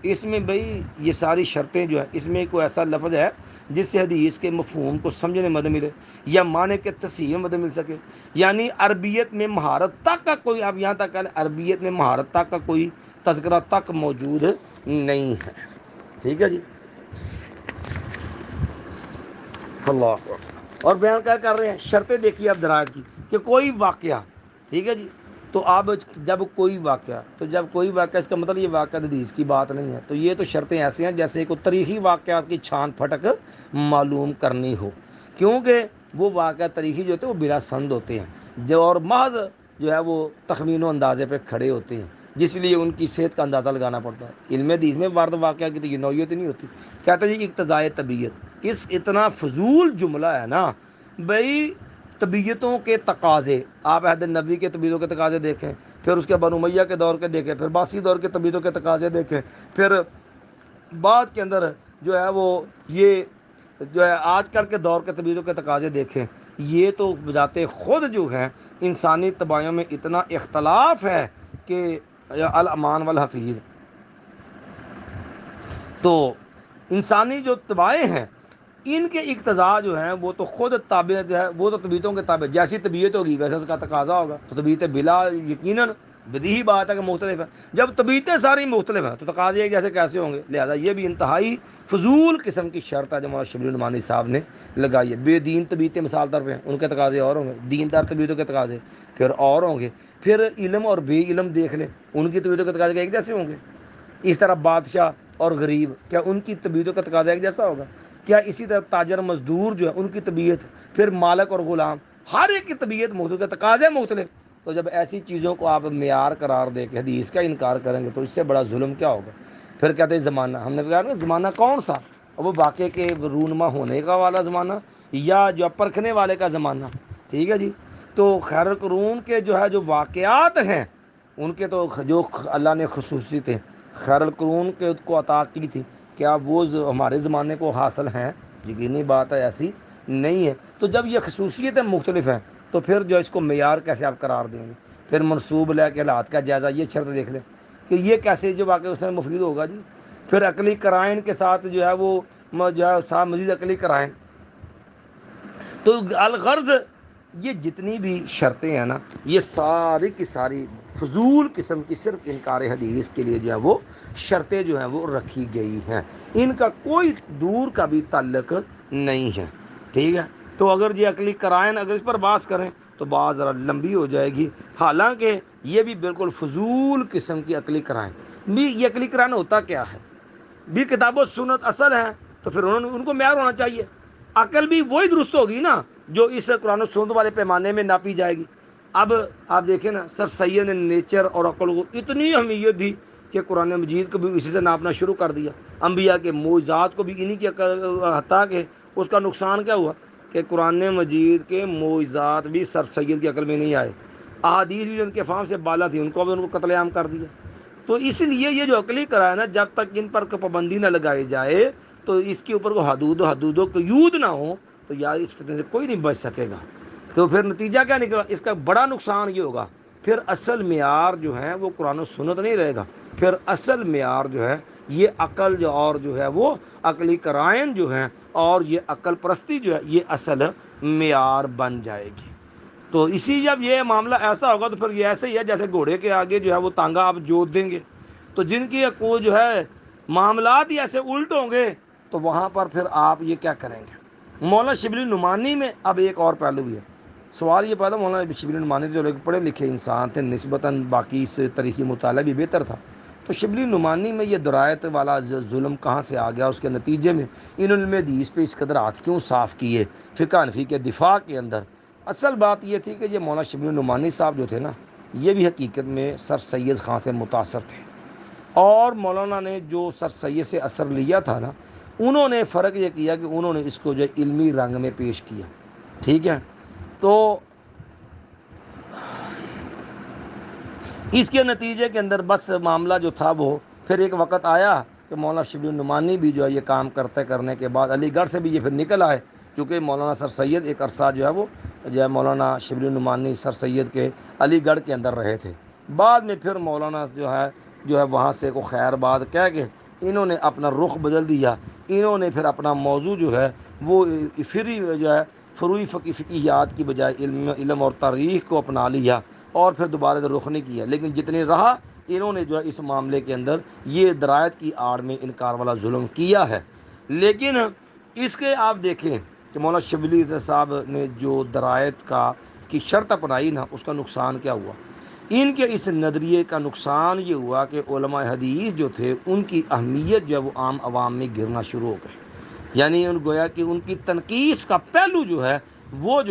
اس میں بھئی یہ ساری شرطیں جو ہیں، اس میں کوئی ایسا لفظ ہے جس سے حدیث کے مفہوم کو سمجھنے میں مدد ملے یا معنی کے تصحیح میں مدد مل سکے، یعنی عربیت میں مہارت تک کا کوئی، اب یہاں تک عربیت میں مہارت تک کا کوئی تذکرہ تک موجود نہیں ہے، ٹھیک ہے جی، اللہ اور بیان کیا کر رہے ہیں، شرطیں دیکھیے اب درایت کی کہ کوئی واقعہ، ٹھیک ہے جی، تو اب جب کوئی واقعہ اس کا مطلب یہ واقعہ حدیث کی بات نہیں ہے، تو یہ تو شرطیں ایسی ہیں جیسے کوئی تاریخی واقعات کی چھان پھٹک معلوم کرنی ہو، کیونکہ وہ واقعہ تاریخی جو ہوتے ہیں وہ بلا سند ہوتے ہیں جو، اور محض جو ہے وہ تخمین و اندازے پہ کھڑے ہوتے ہیں، جس لیے ان کی صحت کا اندازہ لگانا پڑتا ہے۔ علم حدیث میں وارد واقعہ کی تو یہ نوعیت نہیں ہوتی، کہتے ہیں جی اقتضاء طبیعت، اس اتنا فضول جملہ ہے نا، بھئی طبیعتوں کے تقاضے، آپ عہد نبوی کے طبیعتوں کے تقاضے دیکھیں، پھر اس کے بنو امیہ کے دور کے دیکھیں، پھر باسی دور کے طبیعتوں کے تقاضے دیکھیں، پھر بعد کے اندر جو ہے وہ یہ جو ہے آج کل کے دور کے طبیعتوں کے تقاضے دیکھیں، یہ تو بذات خود جو ہے انسانی طباعوں میں اتنا اختلاف ہے کہ الامان والحفیظ، تو انسانی جو طباعیں ہیں ان کے اقتضاء جو ہیں وہ تو خود تابع جو ہے، وہ تو طبیعتوں کے تابع، جیسی طبیعت ہوگی ویسے اس کا تقاضا ہوگا، تو طبیعت بلا یقیناً بدیہی بات ہے کہ مختلف ہے، جب طبیعتیں ساری مختلف ہیں تو تقاضے ایک جیسے کیسے ہوں گے؟ لہذا یہ بھی انتہائی فضول قسم کی شرط ہے جو مولانا شبلی النعمانی صاحب نے لگائی ہے۔ بے دین طبیعتیں مثال طور پہ ہیں، ان کے تقاضے اور ہوں گے، دیندار طبیعتوں کے تقاضے پھر اور ہوں گے، پھر علم اور بے علم دیکھ لیں، ان کی طبیعتوں کے تقاضے ایک جیسے ہوں گے؟ اس طرح بادشاہ اور غریب، کیا ان کی طبیعتوں کا تقاضا ایک جیسا ہوگا؟ کیا اسی طرح تاجر مزدور جو ہے ان کی طبیعت، پھر مالک اور غلام، ہر ایک کی طبیعت مختلف ہے، تقاضے مختلف۔ تو جب ایسی چیزوں کو آپ معیار قرار دے کے حدیث کا انکار کریں گے تو اس سے بڑا ظلم کیا ہوگا؟ پھر کہتے ہیں زمانہ، ہم نے کہا نا زمانہ کون سا؟ وہ واقعے کے رونما ہونے کا والا زمانہ یا جو پرکھنے والے کا زمانہ؟ ٹھیک ہے جی، تو خیر القرون کے جو واقعات ہیں ان کے تو جو اللہ نے خصوصیتیں خیر القرون کے کو عطا کی تھی، کیا وہ ہمارے زمانے کو حاصل ہیں؟ یقینی بات ہے ایسی نہیں ہے۔ تو جب یہ خصوصیتیں مختلف ہیں تو پھر جو اس کو معیار کیسے آپ قرار دیں گے؟ پھر منصوب لے کے حالات کا جائزہ، یہ شرط دیکھ لیں کہ یہ کیسے جو واقعہ اس میں مفید ہوگا جی۔ پھر عقلی قرائن کے ساتھ جو ہے وہ جو ہے صاحب مزید عقلی قرائن، تو الغرض یہ جتنی بھی شرطیں ہیں نا یہ ساری کی ساری فضول قسم کی صرف انکار حدیث کے لیے جو ہے وہ شرطیں جو ہیں وہ رکھی گئی ہیں، ان کا کوئی دور کا بھی تعلق نہیں ہے۔ ٹھیک ہے، تو اگر یہ عقلی قرائن اگر اس پر بحث کریں تو بات ذرا لمبی ہو جائے گی، حالانکہ یہ بھی بالکل فضول قسم کی عقلی قرائن بھی۔ یہ عقلی قرائن ہوتا کیا ہے؟ بھی کتاب و سنت اصل ہے تو پھر ان کو معیار ہونا چاہیے، عقل بھی وہی درست ہوگی نا جو اس قرآن و سنت والے پیمانے میں ناپی جائے گی۔ اب آپ دیکھیں نا سر سید نے نیچر اور عقل کو اتنی اہمیت دی کہ قرآن مجید کو بھی اسی سے ناپنا شروع کر دیا، انبیاء کے معجزات کو بھی انہی کی حتیٰ کہ اس کا نقصان کیا ہوا کہ قرآن مجید کے معجزات بھی سر سید کی عقل میں نہیں آئے، احادیث بھی ان کے فہم سے بالا تھی، ان کو بھی ان کو قتل عام کر دیا۔ تو اس لیے یہ جو عقلی قرائن ہے جب تک ان پر پابندی نہ لگائی جائے تو اس کے اوپر کو حدود و قیود نہ ہو تو یار اس فتنے سے کوئی نہیں بچ سکے گا۔ تو پھر نتیجہ کیا نکلا؟ اس کا بڑا نقصان یہ ہوگا، پھر اصل معیار جو ہے وہ قرآن و سنت نہیں رہے گا، پھر اصل معیار جو ہے یہ عقل جو ہے وہ عقلی قرائن جو ہیں اور یہ عقل پرستی جو ہے یہ اصل معیار بن جائے گی۔ تو اسی جب یہ معاملہ ایسا ہوگا تو پھر یہ ایسے ہی ہے جیسے گھوڑے کے آگے جو ہے وہ تانگا آپ جوت دیں گے، تو جن کی کو جو ہے معاملات ہی ایسے الٹ ہوں گے تو وہاں پر پھر آپ یہ کیا کریں گے؟ مولانا شبلی نعمانی میں اب ایک اور پہلو بھی ہے۔ سوال یہ پیدا، مولانا شبلی نعمانی جو لوگ پڑھے لکھے انسان تھے نسبتاً باقی سے تاریخی مطالعہ بھی بہتر تھا، تو شبلی نعمانی میں یہ درایت والا ظلم کہاں سے آ گیا؟ اس کے نتیجے میں ان علم حدیث پہ اس قدر ہاتھ کیوں صاف کیے فقہ حنفی کے دفاع کے اندر؟ اصل بات یہ تھی کہ یہ مولانا شبلی نعمانی صاحب جو تھے نا یہ بھی حقیقت میں سر سید خان سے متاثر تھے، اور مولانا نے جو سر سید سے اثر لیا تھا نا انہوں نے فرق یہ کیا کہ انہوں نے اس کو جو علمی رنگ میں پیش کیا۔ ٹھیک ہے، تو اس کے نتیجے کے اندر بس معاملہ جو تھا وہ پھر ایک وقت آیا کہ مولانا شبلی نعمانی بھی جو ہے یہ کام کرنے کے بعد علی گڑھ سے بھی یہ پھر نکل آئے، کیونکہ مولانا سر سید ایک عرصہ جو ہے وہ جو ہے مولانا شبلی نعمانی سر سید کے علی گڑھ کے اندر رہے تھے۔ بعد میں پھر مولانا جو ہے وہاں سے کو خیر بات کہہ کے انہوں نے اپنا رخ بدل دیا، انہوں نے پھر اپنا موضوع جو ہے وہ فری جو ہے فروعی فقیہیات کی بجائے علم اور تاریخ کو اپنا لیا اور پھر دوبارہ سے رخ نہیں کیا، لیکن جتنے رہا انہوں نے جو ہے اس معاملے کے اندر یہ درایت کی آڑ میں انکار والا ظلم کیا ہے۔ لیکن اس کے آپ دیکھیں کہ مولانا شبلی صاحب نے جو درایت کی شرط اپنائی نا اس کا نقصان کیا ہوا؟ ان کے اس نظریے کا نقصان یہ ہوا کہ علماء حدیث جو تھے ان کی اہمیت جو ہے وہ عام عوام میں گرنا شروع ہو گئی، یعنی گویا کہ ان کی تنقیص کا پہلو جو ہے وہ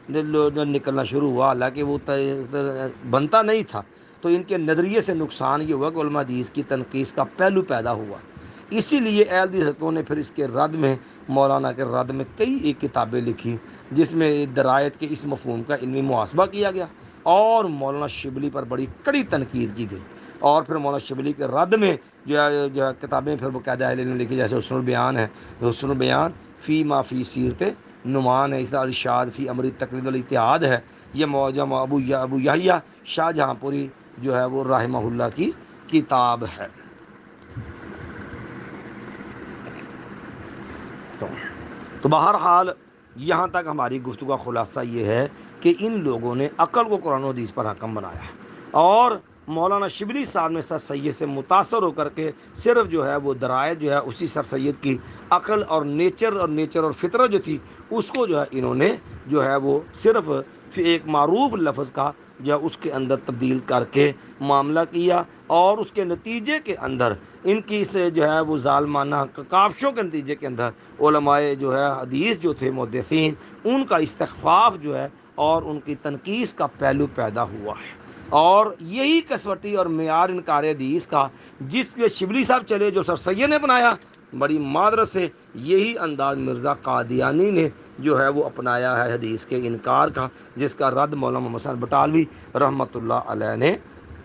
نکلنا شروع ہوا، حالانکہ وہ بنتا نہیں تھا۔ تو ان کے نظریے سے نقصان یہ ہوا کہ علماء حدیث کی تنقیص کا پہلو پیدا ہوا، اسی لیے اہل حدیثوں نے پھر اس کے رد میں مولانا کے رد میں کئی ایک کتابیں لکھی جس میں درایت کے اس مفہوم کا علمی محاسبہ کیا گیا اور مولانا شبلی پر بڑی کڑی تنقید کی گئی، اور پھر مولانا شبلی کے رد میں جو ہے کتابیں پھر باقاعدہ اہل علم نے لکھی، جیسے حسن البیان ہے، حسن البیان فی ما فی سیرت نعمان ہے، اس طرح ارشاد فی امر تقلید والاتحاد ہے، یہ موجم ابو یحییٰ شاہ جہاں پوری جو ہے وہ رحمہ اللہ کی کتاب ہے۔ تو تو بہرحال یہاں تک ہماری گفتگو کا خلاصہ یہ ہے کہ ان لوگوں نے عقل کو قرآن و حدیث پر حکم بنایا ہے، اور مولانا شبلی صاحب نے سر سید سے متاثر ہو کر کے صرف جو ہے وہ درائد جو ہے اسی سر سید کی عقل اور نیچر اور فطرت جو تھی اس کو جو ہے انہوں نے جو ہے وہ صرف ایک معروف لفظ کا جو ہے اس کے اندر تبدیل کر کے معاملہ کیا، اور اس کے نتیجے کے اندر ان کی سے جو ہے وہ ظالمانہ کاوشوں کے نتیجے کے اندر علماء جو ہے حدیث جو تھے محدثین ان کا استخفاف جو ہے اور ان کی تنقیص کا پہلو پیدا ہوا ہے، اور یہی کسوٹی اور معیار انکار حدیث کا جس پہ شبلی صاحب چلے جو سر سید نے بنایا، بڑی معذرت سے یہی انداز مرزا قادیانی نے جو ہے وہ اپنایا ہے حدیث کے انکار کا، جس کا رد مولانا محمد حسن بٹالوی رحمۃ اللہ علیہ نے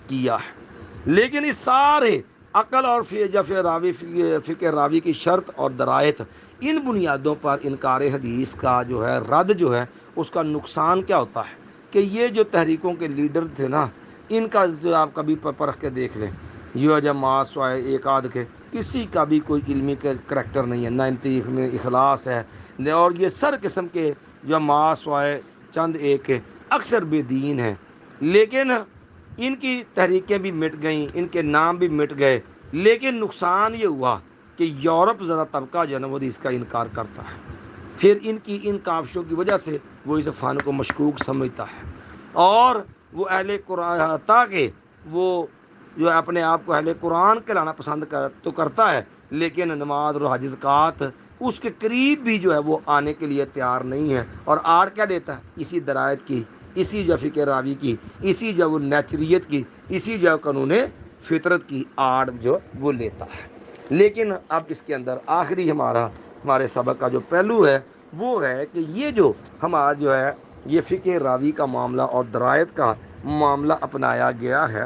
کیا ہے۔ لیکن اس سارے عقل اور فقہ راوی کی شرط اور درایت ان بنیادوں پر انکار حدیث کا جو ہے رد جو ہے اس کا نقصان کیا ہوتا ہے کہ یہ جو تحریکوں کے لیڈر تھے نا، ان کا جو آپ کبھی پرکھ کے دیکھ لیں، یہ جب ماس آئے ایک آدھ کے کسی کا بھی کوئی علمی کریکٹر نہیں ہے، نہ ان میں اخلاص ہے، اور یہ سر قسم کے جو ماس آئے چند ایک کے اکثر بے دین ہیں، لیکن ان کی تحریکیں بھی مٹ گئیں، ان کے نام بھی مٹ گئے، لیکن نقصان یہ ہوا کہ یورپ زیادہ طبقہ جو ہے نا وہ اس کا انکار کرتا ہے، پھر ان کی ان کاوشوں کی وجہ سے وہ اس فن کو مشکوک سمجھتا ہے، اور وہ اہل قرآن تاکہ وہ جو ہے اپنے آپ کو اہل قرآن کہلانا پسند تو کرتا ہے، لیکن نماز اور حج زکوٰۃ اس کے قریب بھی جو ہے وہ آنے کے لیے تیار نہیں ہے، اور آڑ کیا دیتا ہے؟ اسی درایت کی، اسی جو فقہ راوی کی، اسی جو وہ نیچریت کی، اسی جو قانون فطرت کی آڑ جو وہ لیتا ہے۔ لیکن اب اس کے اندر آخری ہمارے سبق کا جو پہلو ہے وہ ہے کہ یہ جو ہمارا جو ہے یہ فقہ راوی کا معاملہ اور درایت کا معاملہ اپنایا گیا ہے،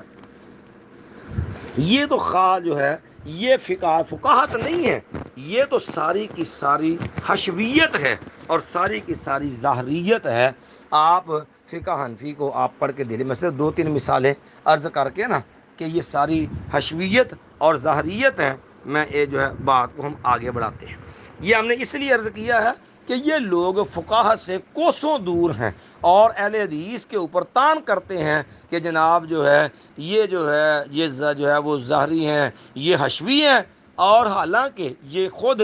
یہ تو خواہ جو ہے یہ فقاہت نہیں ہے، یہ تو ساری کی ساری حشویت ہے اور ساری کی ساری ظاہریت ہے۔ آپ فقہ حنفی کو آپ پڑھ کے دے لیں، میں صرف 2-3 مثالیں عرض کر کے نا کہ یہ ساری حشویت اور ظاہریت ہے، میں یہ جو ہے بات کو ہم آگے بڑھاتے ہیں۔ یہ ہم نے اس لیے عرض کیا ہے کہ یہ لوگ فقاہت سے کوسوں دور ہیں اور اہل حدیث کے اوپر تان کرتے ہیں کہ جناب جو ہے یہ جو ہے وہ ظاہری ہیں، یہ حشوی ہیں، اور حالانکہ یہ خود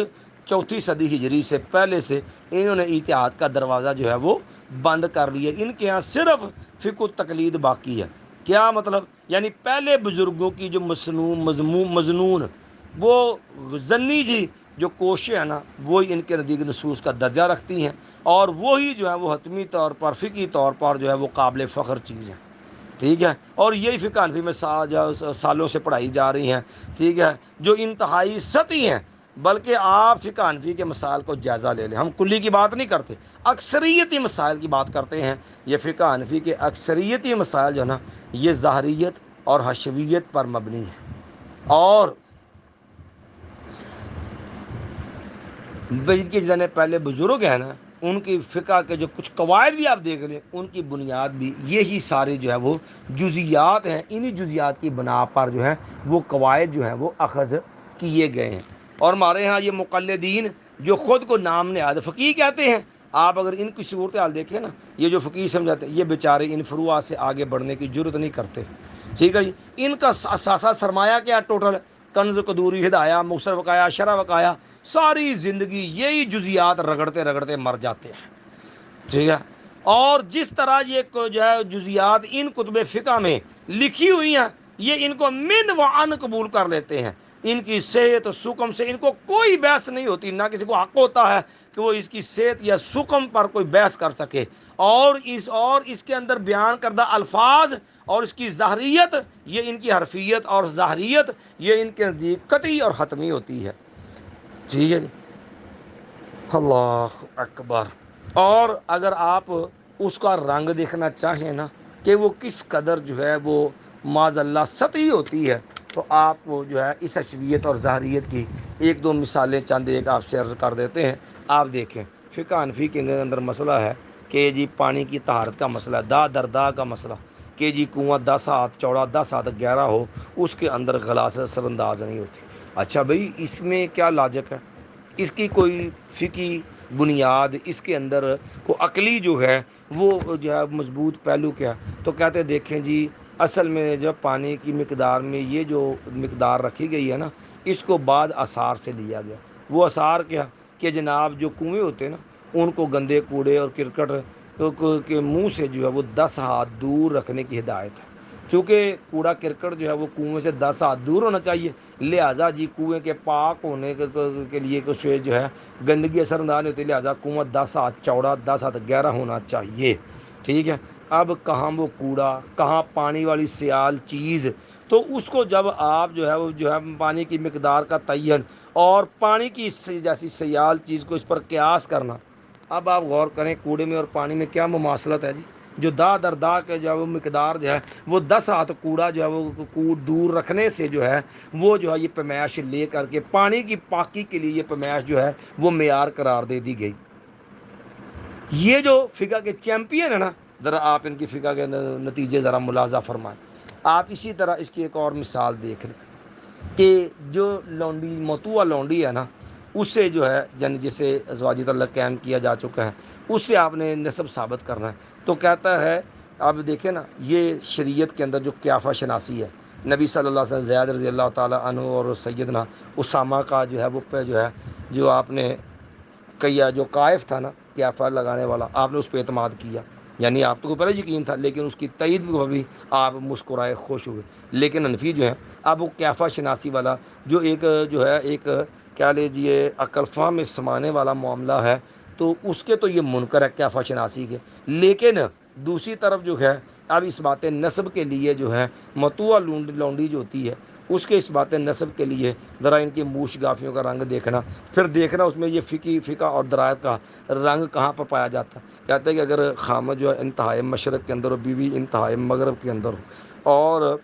4 صدی ہجری سے پہلے سے انہوں نے اتحاد کا دروازہ جو ہے وہ بند کر لیا۔ ان کے ہاں صرف فقہ و تقلید باقی ہے۔ کیا مطلب؟ یعنی پہلے بزرگوں کی جو مضنون وہ ضنی جی جو کوشش ہے نا وہ ان کے نزدیک نصوص کا درجہ رکھتی ہیں، اور وہی جو ہے وہ حتمی طور پر فقہی طور پر جو ہے وہ قابل فخر چیز ہے، ٹھیک ہے، اور یہی فقہ حنفی میں سالوں سے پڑھائی جا رہی ہیں، ٹھیک ہے، جو انتہائی سطحی ہیں۔ بلکہ آپ فقہ حنفی کے مسائل کو جائزہ لے لیں، ہم کلی کی بات نہیں کرتے، اکثریتی مسائل کی بات کرتے ہیں۔ یہ فقہ حنفی کے اکثریتی مسائل جو ہے نا یہ ظاہریت اور حشویت پر مبنی ہے، اور جن کے جتنے پہلے بزرگ ہیں نا ان کی فقہ کے جو کچھ قواعد بھی آپ دیکھ لیں، ان کی بنیاد بھی یہی ساری جو ہے وہ جزیات ہیں، انہی جزیات کی بنا پر جو ہے وہ قواعد جو ہیں وہ اخذ کیے گئے ہیں۔ اور ہمارے ہاں یہ مقلدین جو خود کو نام نہاد فقیہ کہتے ہیں، آپ اگر ان کی صورتحال دیکھیں نا، یہ جو فقیہ سمجھاتے ہیں یہ بیچارے ان فروعات سے آگے بڑھنے کی جرت نہیں کرتے، ٹھیک ہے جی۔ ان کا اثاثہ سرمایہ کیا ٹوٹل؟ کنز قدوری، ہدایہ، مختصر وقایہ، شرح وقایہ، ساری زندگی یہی جزیات رگڑتے رگڑتے مر جاتے ہیں، ٹھیک ہے۔ اور جس طرح یہ جو ہے جزیات ان کتب فقہ میں لکھی ہوئی ہیں، یہ ان کو من و عن قبول کر لیتے ہیں، ان کی صحت و سقم سے ان کو کوئی بحث نہیں ہوتی، نہ کسی کو حق ہوتا ہے کہ وہ اس کی صحت یا سقم پر کوئی بحث کر سکے، اور اس کے اندر بیان کردہ الفاظ اور اس کی ظاہریت، یہ ان کی حرفیت اور ظاہریت یہ ان کے نزدیک قطعی اور حتمی ہوتی ہے، ٹھیک ہے جی۔ اللہ اکبر۔ اور اگر آپ اس کا رنگ دیکھنا چاہیں نا کہ وہ کس قدر جو ہے وہ معاذ اللہ سطحی ہوتی ہے، تو آپ کو جو ہے اس حشویت اور ظاہریت کی 1-2 مثالیں چند ایک آپ سے عرض کر دیتے ہیں۔ آپ دیکھیں فقہ حنفی کے اندر مسئلہ ہے کہ جی پانی کی طہارت کا مسئلہ، دا دردا کا مسئلہ کہ جی کنواں 10 ہاتھ چوڑا 10 ہاتھ گہرا ہو اس کے اندر غلاس اثر انداز نہیں ہوتی۔ اچھا بھائی اس میں کیا لاجک ہے؟ اس کی کوئی فقہی بنیاد اس کے اندر کو عقلی جو ہے وہ جو ہے مضبوط پہلو کیا، تو کہتے دیکھیں جی اصل میں جب پانی کی مقدار میں یہ جو مقدار رکھی گئی ہے نا، اس کو بعد آثار سے لیا گیا۔ وہ آثار کیا کہ جناب جو کنویں ہوتے ہیں نا، ان کو گندے کوڑے اور کرکٹ کے منہ سے جو ہے وہ 10 ہاتھ دور رکھنے کی ہدایت ہے۔ چونکہ کوڑا کرکٹ جو ہے وہ کنویں سے 10 ہاتھ دور ہونا چاہیے، لہٰذا جی کنویں کے پاک ہونے کے لیے اس سے جو ہے گندگی اثر انداز نہیں ہوتی، لہٰذا کنواں 10 ہاتھ چوڑا 10 ہاتھ گہرا ہونا چاہیے، ٹھیک ہے۔ اب کہاں وہ کوڑا، کہاں پانی والی سیال چیز، تو اس کو جب آپ جو ہے وہ جو ہے پانی کی مقدار کا تعین اور پانی کی جیسی سیال چیز کو اس پر قیاس کرنا، اب آپ غور کریں کوڑے میں اور پانی میں کیا مماثلت ہے جی۔ جو دا در دا کے جو ہے وہ مقدار جو ہے وہ 10 ہاتھ کوڑا جو ہے وہ کوڑ دور رکھنے سے جو ہے وہ جو ہے یہ پیمائش لے کر کے پانی کی پاکی کے لیے یہ پیمائش جو ہے وہ معیار قرار دے دی گئی۔ یہ جو فقہ کے چیمپئن ہیں نا، ذرا آپ ان کی فقہ کے نتیجے ذرا ملاحظہ فرمائیں۔ آپ اسی طرح اس کی ایک اور مثال دیکھ لیں کہ جو لونڈی موتوا لونڈی ہے نا، اس سے جو ہے یعنی جسے ازواجی تعلق قائم کیا جا چکا ہے، اس سے آپ نے نسب ثابت کرنا ہے، تو کہتا ہے آپ دیکھیں نا یہ شریعت کے اندر جو قیافہ شناسی ہے، نبی صلی اللہ علیہ وسلم زید رضی اللہ تعالیٰ عنہ اور سیدنا اسامہ کا جو ہے وہ پہ جو ہے جو آپ نے کیا جو قائف تھا نا قیافہ لگانے والا، آپ نے اس پہ اعتماد کیا، یعنی آپ کو پہلے یقین تھا لیکن اس کی تائید کو بھی آپ مسکرائے خوش ہوئے۔ لیکن حنفی جو ہے اب وہ قیافہ شناسی والا جو ایک جو ہے ایک کیا لیجیے عقل فہم سمانے والا معاملہ ہے، تو اس کے تو یہ منکر ہے قیافہ شناسی کے، لیکن دوسری طرف جو ہے اب اس بات نسب کے لیے جو ہے متوا لونڈی جو ہوتی ہے اس کے اس بات نسب کے لیے ذرا ان کی موش گافیوں کا رنگ دیکھنا، پھر دیکھنا اس میں یہ فقہ اور درایت کا رنگ کہاں پر پایا جاتا ہے۔ کہتے ہیں کہ اگر خامد جو ہے انتہائی مشرق کے اندر ہو، بیوی انتہائی مغرب کے اندر ہو، اور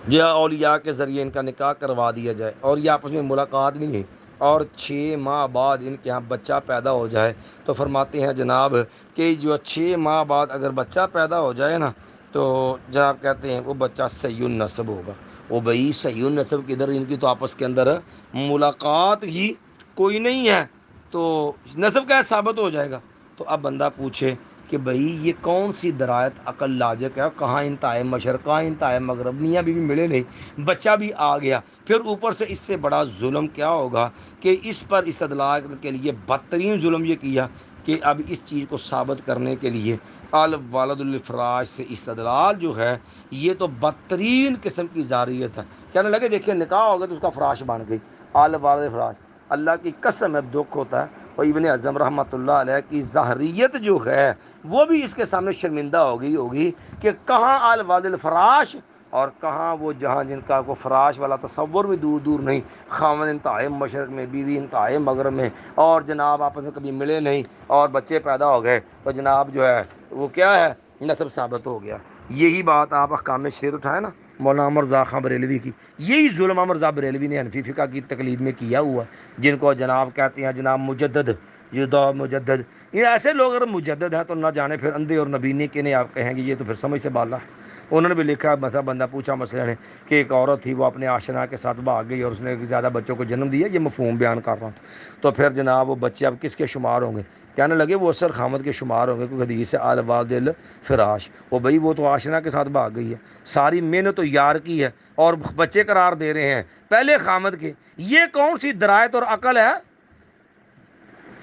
یہ اولیاء کے ذریعے ان کا نکاح کروا دیا جائے اور یہ آپس میں ملاقات بھی نہیں، اور 6 ماہ بعد ان کے یہاں بچہ پیدا ہو جائے، تو فرماتے ہیں جناب کہ جو 6 ماہ بعد اگر بچہ پیدا ہو جائے نا، تو جناب کہتے ہیں وہ بچہ صحیح النسب ہوگا۔ وہ بھائی صحیح النسب کدھر، ان کی تو آپس کے اندر ملاقات ہی کوئی نہیں ہے، تو نسب کا ثابت ہو جائے گا۔ تو اب بندہ پوچھے کہ بھائی یہ کون سی درایت عقل لاجک ہے، کہاں انتہائی مشرق کہاں انتہائی مغرب، میاں بیوی ملے نہیں، بچہ بھی آ گیا، پھر اوپر سے اس سے بڑا ظلم کیا ہوگا کہ اس پر استدلال کے لیے بدترین ظلم یہ کیا کہ اب اس چیز کو ثابت کرنے کے لیے الوالد الفراش سے استدلال جو ہے یہ تو بدترین قسم کی جاریت ہے۔ کہنے لگے دیکھیں نکاح ہو گیا تو اس کا فراش بن گئی، الوالد فراش۔ اللہ کی قسم ہے دکھ ہوتا ہے، اور ابن اعظم رحمۃ اللہ علیہ کی ظاہریت جو ہے وہ بھی اس کے سامنے شرمندہ ہوگی کہ کہاں الوالد الفراش اور کہاں وہ جہاں جن کا کو فراش والا تصور بھی دور دور نہیں، خاوند انتہائی مشرق میں بیوی انتہائی مغرب میں، اور جناب آپس میں کبھی ملے نہیں اور بچے پیدا ہو گئے، تو جناب جو ہے وہ کیا ہے نسب ثابت ہو گیا۔ یہی بات آپ احکام شریعت اٹھائے نا مولانا عمر رضا خاں بریلوی کی، یہی ظلم عمر رضا بریلوی نے حنفی فقہ کی تقلید میں کیا ہوا، جن کو جناب کہتے ہیں جناب مجدد، یہ دو مجدد، یہ ایسے لوگ اگر مجدد ہیں تو نہ جانے پھر اندھے اور نبینے کے نہیں آپ کہیں گے، یہ تو پھر سمجھ سے بالا ہے۔ انہوں نے بھی لکھا مثلا بندہ پوچھا مسئلہ نے کہ ایک عورت تھی وہ اپنے آشنا کے ساتھ بھاگ گئی اور اس نے زیادہ بچوں کو جنم دیا، یہ مفہوم بیان کر رہا ہوں، تو پھر جناب وہ بچے اب کس کے شمار ہوں گے؟ کہنے لگے وہ اثر خامد کے شمار ہوں گے، کیونکہ حدیث الوالد الفراش، وہ بھائی وہ تو آشنا کے ساتھ بھاگ گئی ہے، ساری محنت تو یار کی ہے اور بچے قرار دے رہے ہیں پہلے خامد کے، یہ کون سی درایت اور عقل ہے؟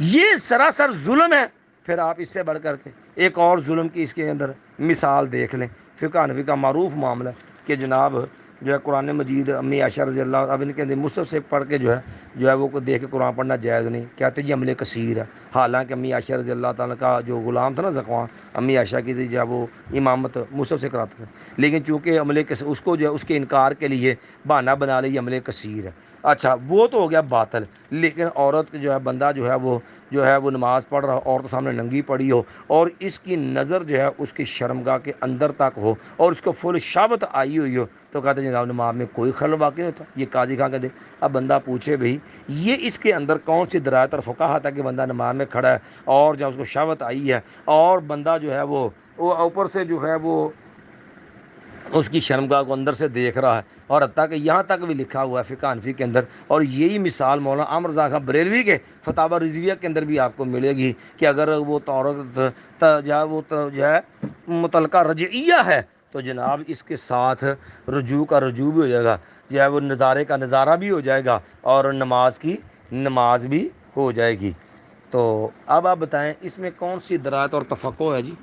یہ سراسر ظلم ہے۔ پھر آپ اس سے بڑھ کر کے ایک اور ظلم کی اس کے اندر مثال دیکھ لیں، فقہ حنفی کا معروف معاملہ ہے کہ جناب جو ہے قرآن مجید امی عائشہ رضی اللہ اب ان کے مصحف سے پڑھ کے جو ہے وہ دیکھ کے قرآن پڑھنا جائز نہیں، کہتے یہ عمل کثیر ہے، حالانکہ امی عائشہ رضی اللہ تعالیٰ کا جو غلام تھا نا ذکوان، امی عائشہ کی تھی جب وہ امامت مصحف سے کراتا تھا، لیکن چونکہ عمل اس کو جو ہے اس کے انکار کے لیے بہانہ بنا لی عمل کثیر ہے۔ اچھا وہ تو ہو گیا باطل، لیکن عورت جو ہے بندہ جو ہے وہ نماز پڑھ رہا ہو، عورت سامنے ننگی پڑی ہو اور اس کی نظر جو ہے اس کی شرمگاہ کے اندر تک ہو اور اس کو فل شاوت آئی ہوئی ہو، تو کہتے ہیں جناب نماز میں کوئی خلل واقع نہیں ہوتا، یہ قاضی خان کہتے ہیں۔ اب بندہ پوچھے بھئی یہ اس کے اندر کون سی درایت اور فقاہت ہے کہ بندہ نماز میں کھڑا ہے اور جب اس کو شاوت آئی ہے اور بندہ جو ہے وہ اوپر سے جو ہے وہ اس کی شرمگاہ کو اندر سے دیکھ رہا ہے، اور حتیٰ کہ یہاں تک بھی لکھا ہوا ہے فقہ حنفی کے اندر، اور یہی مثال مولانا عامر رضا خان بریلوی کے فتاوی رضویہ کے اندر بھی آپ کو ملے گی کہ اگر وہ جو ہے متعلقہ رجعیہ ہے تو جناب اس کے ساتھ رجوع کا رجوع بھی ہو جائے گا، جو ہے وہ نظارے کا نظارہ بھی ہو جائے گا، اور نماز کی نماز بھی ہو جائے گی۔ تو اب آپ بتائیں اس میں کون سی درایت اور تفقع ہے جی؟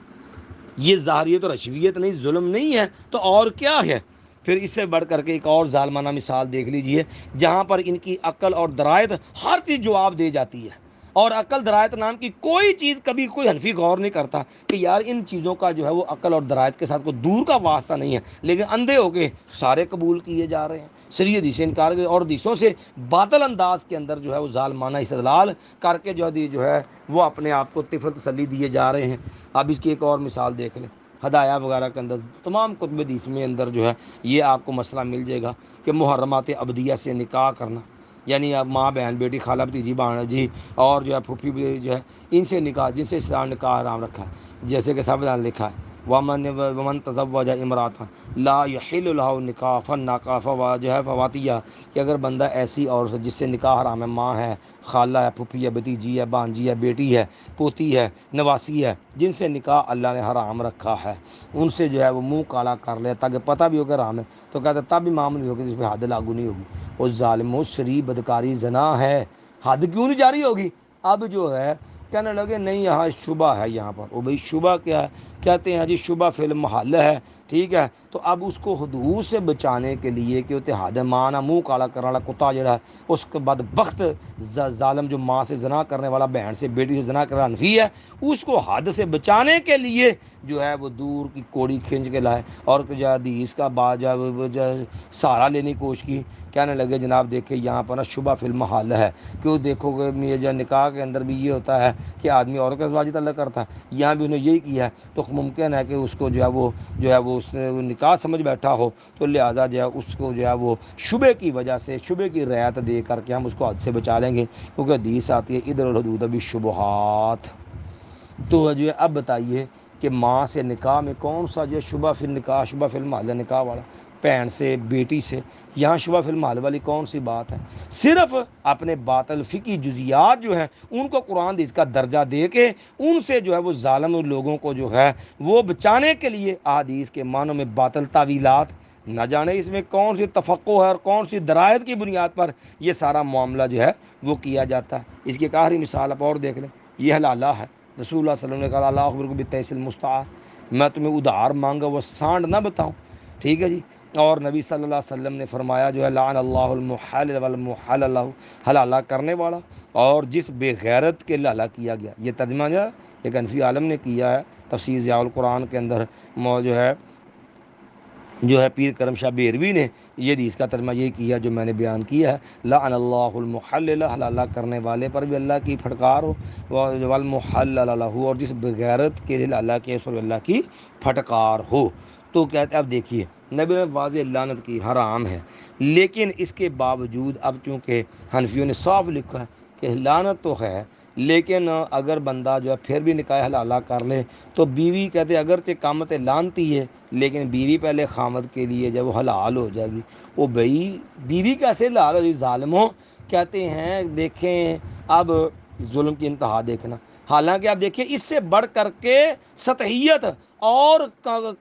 یہ ظاہریت اور حشویت نہیں، ظلم نہیں ہے تو اور کیا ہے؟ پھر اس سے بڑھ کر کے ایک اور ظالمانہ مثال دیکھ لیجئے، جہاں پر ان کی عقل اور درایت ہر چیز جواب دے جاتی ہے، اور عقل درایت نام کی کوئی چیز کبھی کوئی حنفی غور نہیں کرتا کہ یار ان چیزوں کا جو ہے وہ عقل اور درایت کے ساتھ کوئی دور کا واسطہ نہیں ہے، لیکن اندھے ہو کے سارے قبول کیے جا رہے ہیں، صحیح حدیث سے انکار کر، اور حدیثوں سے باطل انداز کے اندر جو ہے وہ ظالمانہ استدلال کر کے جو ہے وہ اپنے آپ کو طفل تسلی دیے جا رہے ہیں۔ اب اس کی ایک اور مثال دیکھ لیں، ہدایہ وغیرہ کے اندر تمام کتب حدیث میں اندر جو ہے یہ آپ کو مسئلہ مل جائے گا کہ محرمات ابدیہ سے نکاح کرنا، یعنی اب ماں بہن بیٹی خالہ بھتیجی بھانجی اور جو ہے پھوپھی بھی جو ہے ان سے نکاح، جن سے اسلام نکاح حرام رکھا ہے، جیسے کہ سابقہ لکھا ہے ومن تزوج امراۃ لا یحل له نکاح فنکاح جو ہے فواتیہ، کہ اگر بندہ ایسی عورت جس سے نکاح حرام ہے، ماں ہے، خالہ ہے، پھوپھی ہے، بھتیجی ہے، بھانجی ہے، بیٹی ہے، پوتی ہے، نواسی ہے، جن سے نکاح اللہ نے حرام رکھا ہے، ان سے جو ہے وہ منہ کالا کر لے تاکہ پتہ بھی ہو کہ حرام ہے، تو کہتے تب بھی معامل نہیں ہوگی جس پہ حد لاگو نہیں ہوگی، وہ ظالم و شری بدکاری زنا ہے، حد کیوں نہیں جاری ہوگی؟ اب جو ہے کہنے لگے نہیں یہاں شبہ ہے، یہاں پر او بھائی شبہ کیا ہے؟ کہتے ہیں جی شبہ فی المحل ہے، ٹھیک ہے، تو اب اس کو حدود سے بچانے کے لیے کہ اتحاد مانا منہ کالا کرنے والا کتا جڑا ہے، اس کے بعد بخت ظالم جو ماں سے زنا کرنے والا، بہن سے بیٹی سے زنا کرنے والا حنفی ہے، اس کو حد سے بچانے کے لیے جو ہے وہ دور کی کوڑی کھینچ کے لائے، اور جو حدیث کا سہارا لینے کی کوشش کی، کہنے لگے جناب دیکھیں یہاں پر نا شبہ فی المحل ہے، کیوں دیکھو گے یہ جو نکاح کے اندر بھی یہ ہوتا ہے کہ آدمی عورت کا ازواجی تعلق کرتا ہے، یہاں بھی انہوں نے یہی کیا ہے، تو ممکن ہے کہ اس کو جو ہے وہ اس نے نکاح سمجھ بیٹھا ہو، تو لہٰذا جو ہے اس کو جو ہے وہ شبے کی وجہ سے، شبے کی رعایت دے کر کے ہم اس کو حد سے بچا لیں گے، کیونکہ حدیث آتی ہے ادھر الحدود بالشبہات۔ تو جو ہے اب بتائیے کہ ماں سے نکاح میں کون سا جو ہے شبہ فی النکاح، شبہ فی المحل نکاح والا، بہن سے، بیٹی سے، یہاں شبہ فی المحل والی کون سی بات ہے؟ صرف اپنے باطل فقہی جزیات جو ہیں ان کو قرآن حدیث کا درجہ دے کے ان سے جو ہے وہ ظالم لوگوں کو جو ہے وہ بچانے کے لیے احادیث کے معنوں میں باطل تعویلات، نہ جانے اس میں کون سی تفقع ہے اور کون سی درایت کی بنیاد پر یہ سارا معاملہ جو ہے وہ کیا جاتا ہے۔ اس کی ایک آخری مثال آپ اور دیکھ لیں، یہ حلالہ ہے، رسول اللہ صلی اللہ علیہ وسلم نے کہا اللہ اخبرکم بالتیس المستعار، میں تمہیں ادھار مانگا وہ سانڈ نہ بتاؤں، ٹھیک ہے جی، اور نبی صلی اللہ علیہ وسلم نے فرمایا جو ہے لعن اللہ المحلل والمحلل له، حلالہ کرنے والا اور جس بے غیرت کے حلالہ کیا گیا، یہ ترجمہ جو ہے ایک حنفی عالم نے کیا ہے تفسیر ضیاء القرآن کے اندر، جو ہے پیر کرم شاہ بیروی نے یہ حدیث کا ترجمہ یہی کیا جو میں نے بیان کیا ہے، لعن اللہ المحلل، حلالہ کرنے والے پر بھی اللہ کی پھٹکار ہو، والمحلل له، اور جس بغیرت کے لیے اللہ کے اس پر اللہ کی پھٹکار ہو۔ تو کہتے ہیں اب دیکھیے نبی نے واضح لعنت کی، حرام ہے، لیکن اس کے باوجود اب چونکہ حنفیوں نے صاف لکھا ہے کہ لعنت تو ہے، لیکن اگر بندہ جو ہے پھر بھی نکاح حلالہ کر لے تو بیوی کہتے ہیں اگرچہ قامت لعنتی ہے لیکن بیوی پہلے خامد کے لیے جب وہ حلال ہو جائے گی، وہ بھائی بیوی کیسے حلال ہو جائے گی؟ ظالموں، کہتے ہیں دیکھیں اب ظلم کی انتہا دیکھنا، حالانکہ آپ دیکھیں اس سے بڑھ کر کے سطحیت اور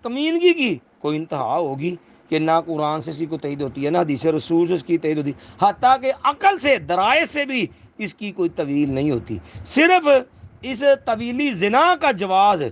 کمینگی کی کوئی انتہا ہوگی کہ نہ قرآن سے اس کی کوئی تائید ہوتی ہے، نہ حدیث رسول سے اس کی تائید ہوتی ہے، حتیٰ کہ عقل سے، درائے سے بھی اس کی کوئی طویل نہیں ہوتی۔ صرف اس طویلی زنا کا جواز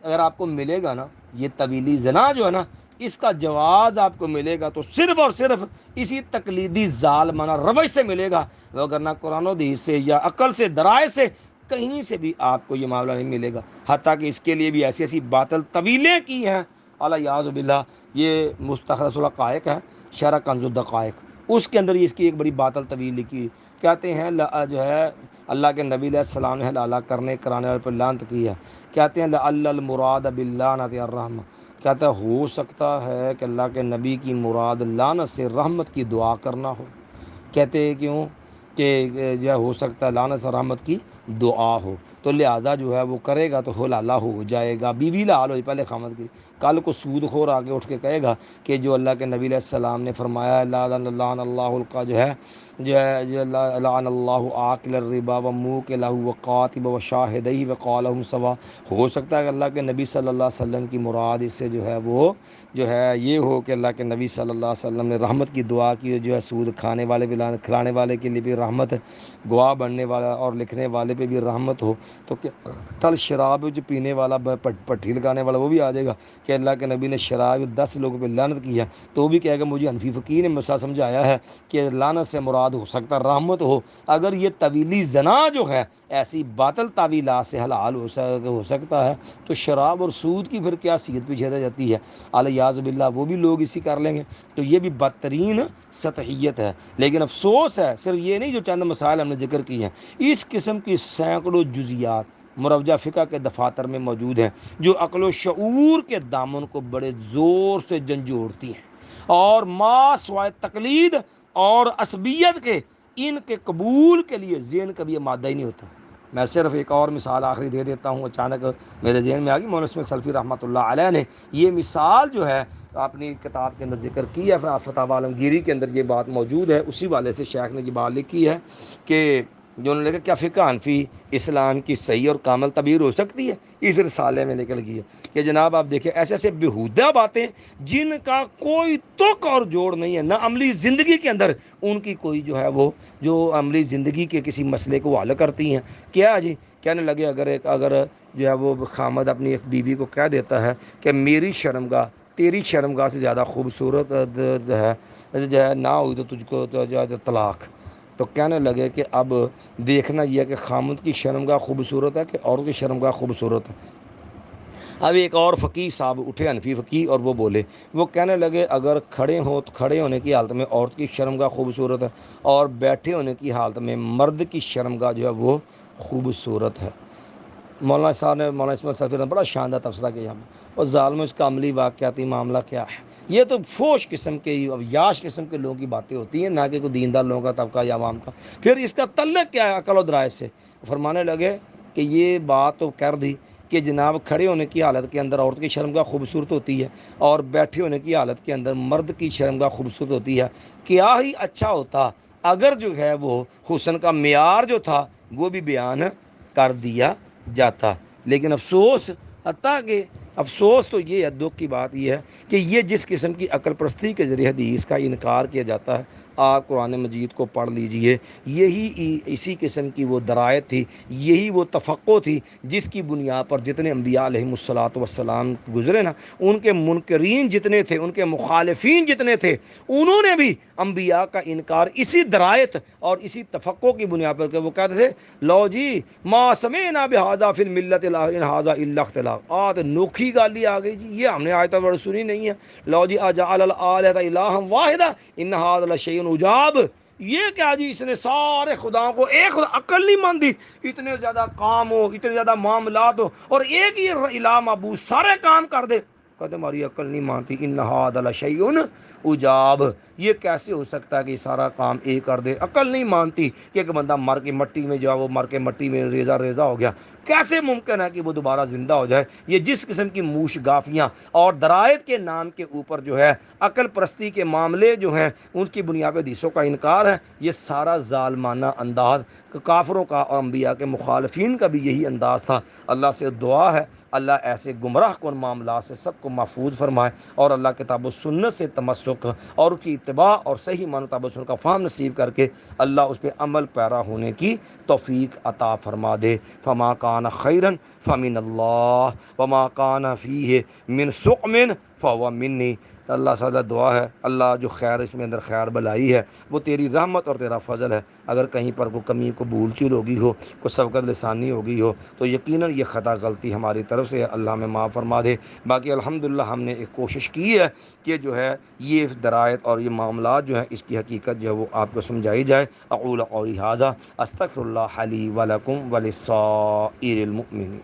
اگر آپ کو ملے گا نا، یہ طویلی زنا جو ہے نا اس کا جواز آپ کو ملے گا تو صرف اور صرف اسی تقلیدی ظالمانہ روش سے ملے گا، وگرنہ قرآن و حدیث سے یا عقل سے، درائے سے کہیں سے بھی آپ کو یہ معاملہ نہیں ملے گا، حتیٰ کہ اس کے لیے بھی ایسی ایسی باطل طویلیں کی ہیں، الیاذ باللہ۔ یہ مستخرج الحقائق ہے، شرح کنز الدقائق، اس کے اندر اس کی ایک بڑی باطل طویل لکھی، کہتے ہیں جو ہے اللہ کے نبی علیہ السلام نے حلالہ کرانے والے پر لعنت کی ہے، کہتے ہیں لعل المراد باللعنۃ الرحمہ، کہتا ہے ہو سکتا ہے کہ اللہ کے نبی کی مراد لعنت سے رحمت کی دعا کرنا ہو، کہتے ہیں کیوں کہ جو ہو سکتا ہے لعنت سے رحمت کی دعا ہو، تو لہٰذا جو ہے وہ کرے گا تو حلالہ ہو جائے گا، بیوی لحال ہو پہلے خامد کی۔ کل کو سود خور آگے اٹھ کے کہے گا کہ جو اللہ کے نبی علیہ السلام نے فرمایا لعن اللہ کا جو لعن اللہ آکل الربا و موکلہ و قاتب و شاہدہ و قالہم سوا، ہو سکتا ہے کہ اللہ کے نبی صلی اللہ علیہ وسلم کی مراد اس سے جو ہے وہ جو ہے یہ ہو کہ اللہ کے نبی صلی اللہ علیہ وسلم نے رحمت کی دعا کی، جو ہے سود کھانے والے بھی کھلانے والے کے لیے بھی رحمت ہے، گواہ بننے والا اور لکھنے والے پہ بھی رحمت ہو، تو کل شراب جو پینے والا پٹھی لگانے والا وہ بھی آ جائے گا کہ اللہ کے نبی نے شراب 10 لوگوں پہ لعنت کیا، تو وہ بھی کہے گا مجھے حنفی فقیر نے مسئلہ سمجھایا ہے کہ لعنت سے مراد ہو سکتا ہے رحمت ہو۔ اگر یہ طویلی زنا جو ہے ایسی باطل تعویلات سے حلال ہو سکتا ہے، تو شراب اور سود کی پھر کیا حیثیت پیچھے رہ جاتی ہے، الیاذ باللہ وہ بھی لوگ اسی کر لیں گے، تو یہ بھی بدترین سطحیت ہے۔ لیکن افسوس ہے صرف یہ نہیں جو چند مسائل ہم نے ذکر کی ہیں، اس قسم کی سینکڑوں جزیات مروجہ فقہ کے دفاتر میں موجود ہیں جو عقل و شعور کے دامن کو بڑے زور سے جھنجھوڑتی ہیں، اور ما سوائے تقلید اور عصبیت کے ان کے قبول کے لیے ذہن کبھی یہ مادہ ہی نہیں ہوتا۔ میں صرف ایک اور مثال آخری دے دیتا ہوں، اچانک میرے ذہن میں آ گئی، مولانا اسماعیل سلفی رحمۃ اللہ علیہ نے یہ مثال جو ہے اپنی کتاب کے اندر ذکر کی ہے، فتاوی عالمگیری کے اندر یہ بات موجود ہے، اسی والے سے شیخ نے یہ بات لکھی ہے کہ جو انہوں نے کہا کیا فقہ حنفی اسلام کی صحیح اور کامل تعبیر ہو سکتی ہے، اس رسالے میں نکل گئی ہے کہ جناب آپ دیکھیں ایسے ایسے بیہودہ باتیں جن کا کوئی تک اور جوڑ نہیں ہے، نہ عملی زندگی کے اندر ان کی کوئی جو ہے وہ جو عملی زندگی کے کسی مسئلے کو حل کرتی ہیں۔ کیا جی کہنے لگے اگر جو ہے وہ خامد اپنی ایک بیوی کو کہہ دیتا ہے کہ میری شرمگاہ تیری شرمگاہ سے زیادہ خوبصورت جو ہے نہ ہوئی تو تجھ کو جو ہے طلاق، تو کہنے لگے کہ اب دیکھنا یہ ہے کہ خامد کی شرمگاہ خوبصورت ہے کہ عورت کی شرمگاہ خوبصورت ہے۔ اب ایک اور فقیہ صاحب اٹھے، حنفی فقیہ، اور وہ بولے، وہ کہنے لگے اگر کھڑے ہوں تو کھڑے ہونے کی حالت میں عورت کی شرمگاہ خوبصورت ہے، اور بیٹھے ہونے کی حالت میں مرد کی شرمگاہ جو ہے وہ خوبصورت ہے۔ مولانا صاحب نے مولانا اسماعیل سلفی نے بڑا شاندار تبصرہ کیا، اور ظالم اس کا عملی واقعاتی معاملہ کیا ہے؟ یہ تو فوش قسم کے یاش قسم کے لوگوں کی باتیں ہوتی ہیں، نہ کہ کوئی دیندار لوگوں کا طبقہ یا عوام کا۔ پھر اس کا تعلق کیا ہے عقل و درائت سے؟ فرمانے لگے کہ یہ بات تو کر دی کہ جناب کھڑے ہونے کی حالت کے اندر عورت کی شرمگاہ خوبصورت ہوتی ہے، اور بیٹھے ہونے کی حالت کے اندر مرد کی شرمگاہ خوبصورت ہوتی ہے۔ کیا ہی اچھا ہوتا اگر جو ہے وہ حسن کا معیار جو تھا وہ بھی بیان کر دیا جاتا، لیکن افسوس حتیٰ کہ افسوس تو یہ ہے، دکھ کی بات یہ ہے کہ یہ جس قسم کی عقل پرستی کے ذریعے حدیث کا انکار کیا جاتا ہے، آپ قرآن مجید کو پڑھ لیجئے، یہی اسی قسم کی وہ درایت تھی، یہی وہ تفقع تھی جس کی بنیاد پر جتنے انبیاء علیہم الصلوۃ والسلام گزرے نا، ان کے منکرین جتنے تھے، ان کے مخالفین جتنے تھے، انہوں نے بھی انبیاء کا انکار اسی درایت اور اسی تفقع کی بنیاد پر کہ وہ کہتے تھے لو جی ما سمعنا بہذا فی الملت ان ھذا الا اختلاف، نوکھی گالی آ گئی جی، یہ ہم نے آج تک سنی نہیں ہے، لو جی اجعل الآلہۃ الہا واحدا ان ھذا لشیء عجاب، یہ کیا جی اس نے سارے خداؤں کو ایک خدا، عقل نہیں مانتی، اتنے زیادہ کام ہو، اتنے زیادہ معاملات ہو، اور ایک ہی الہ معبود سارے کام کر دے، کہتے ہماری عقل نہیں مانتی، ان ھذا لشیء عجاب، یہ کیسے ہو سکتا ہے کہ یہ سارا کام ایک کر دے؟ عقل نہیں مانتی کہ ایک بندہ مر کے مٹی میں جو ہے وہ مر کے مٹی میں ریزہ ریزہ ہو گیا، کیسے ممکن ہے کہ وہ دوبارہ زندہ ہو جائے؟ یہ جس قسم کی موش گافیاں اور درایت کے نام کے اوپر جو ہے عقل پرستی کے معاملے جو ہیں ان کی بنیاد پہ حدیثوں کا انکار ہے، یہ سارا ظالمانہ انداز کافروں کا اور انبیاء کے مخالفین کا بھی یہی انداز تھا۔ اللہ سے دعا ہے اللہ ایسے گمراہ کن معاملات سے سب کو محفوظ فرمائے، اور اللہ کتاب و سنت سے تمسک اور کی اتباع اور صحیح معنی کتاب و سنت کا فہم نصیب کر کے اللہ اس پہ عمل پیرا ہونے کی توفیق عطا فرما دے۔ فما کان خیرا فمن اللہ وما کان فیہ من سقم فہو منی، اللہ تعالیٰ دعا ہے اللہ جو خیر اس میں اندر خیر بلائی ہے وہ تیری رحمت اور تیرا فضل ہے، اگر کہیں پر کوئی کمی کو بھول چول ہوگی ہو، کوئی سبقت لسانی ہوگی ہو تو یقیناً یہ خطا غلطی ہماری طرف سے ہے، اللہ ہمیں معاف فرما دے۔ باقی الحمدللہ ہم نے ایک کوشش کی ہے کہ جو ہے یہ درایت اور یہ معاملات جو ہے اس کی حقیقت جو ہے وہ آپ کو سمجھائی جائے۔ اقول قولی ھذا استغفر اللہ لی ولکم ولسائر المؤمنین۔